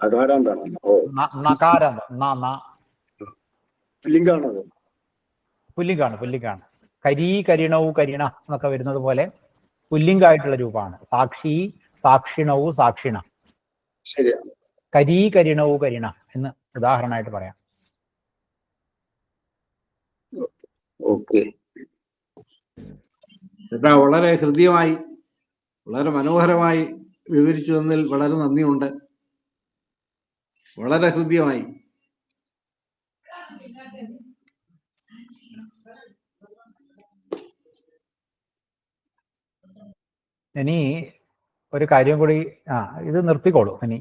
അകാരാന്താണ്. ഓ, നകാരാന്തം. ലിംഗാണത്? പുല്ലിംഗാണ്. കരി, കരിണവും കരിണ എന്നൊക്കെ വരുന്നത് പോലെ പുല്ലിംഗായിട്ടുള്ള രൂപമാണ്. സാക്ഷി, സാക്ഷിണവും സാക്ഷിണ. ശരിയാണ്. കരി, കരിണവും കരിണ എന്ന് ഉദാഹരണമായിട്ട് പറയാം. ഓക്കെ. ചേട്ടാ, വളരെ ഹൃദ്യമായി വളരെ മനോഹരമായി വിവരിച്ചു തന്നതിൽ വളരെ നന്ദിയുണ്ട്. വളരെ ഹൃദ്യമായി. ഇനി ഒരു കാര്യം കൂടി. ഇത് നിർത്തിക്കോളൂ ഇനി.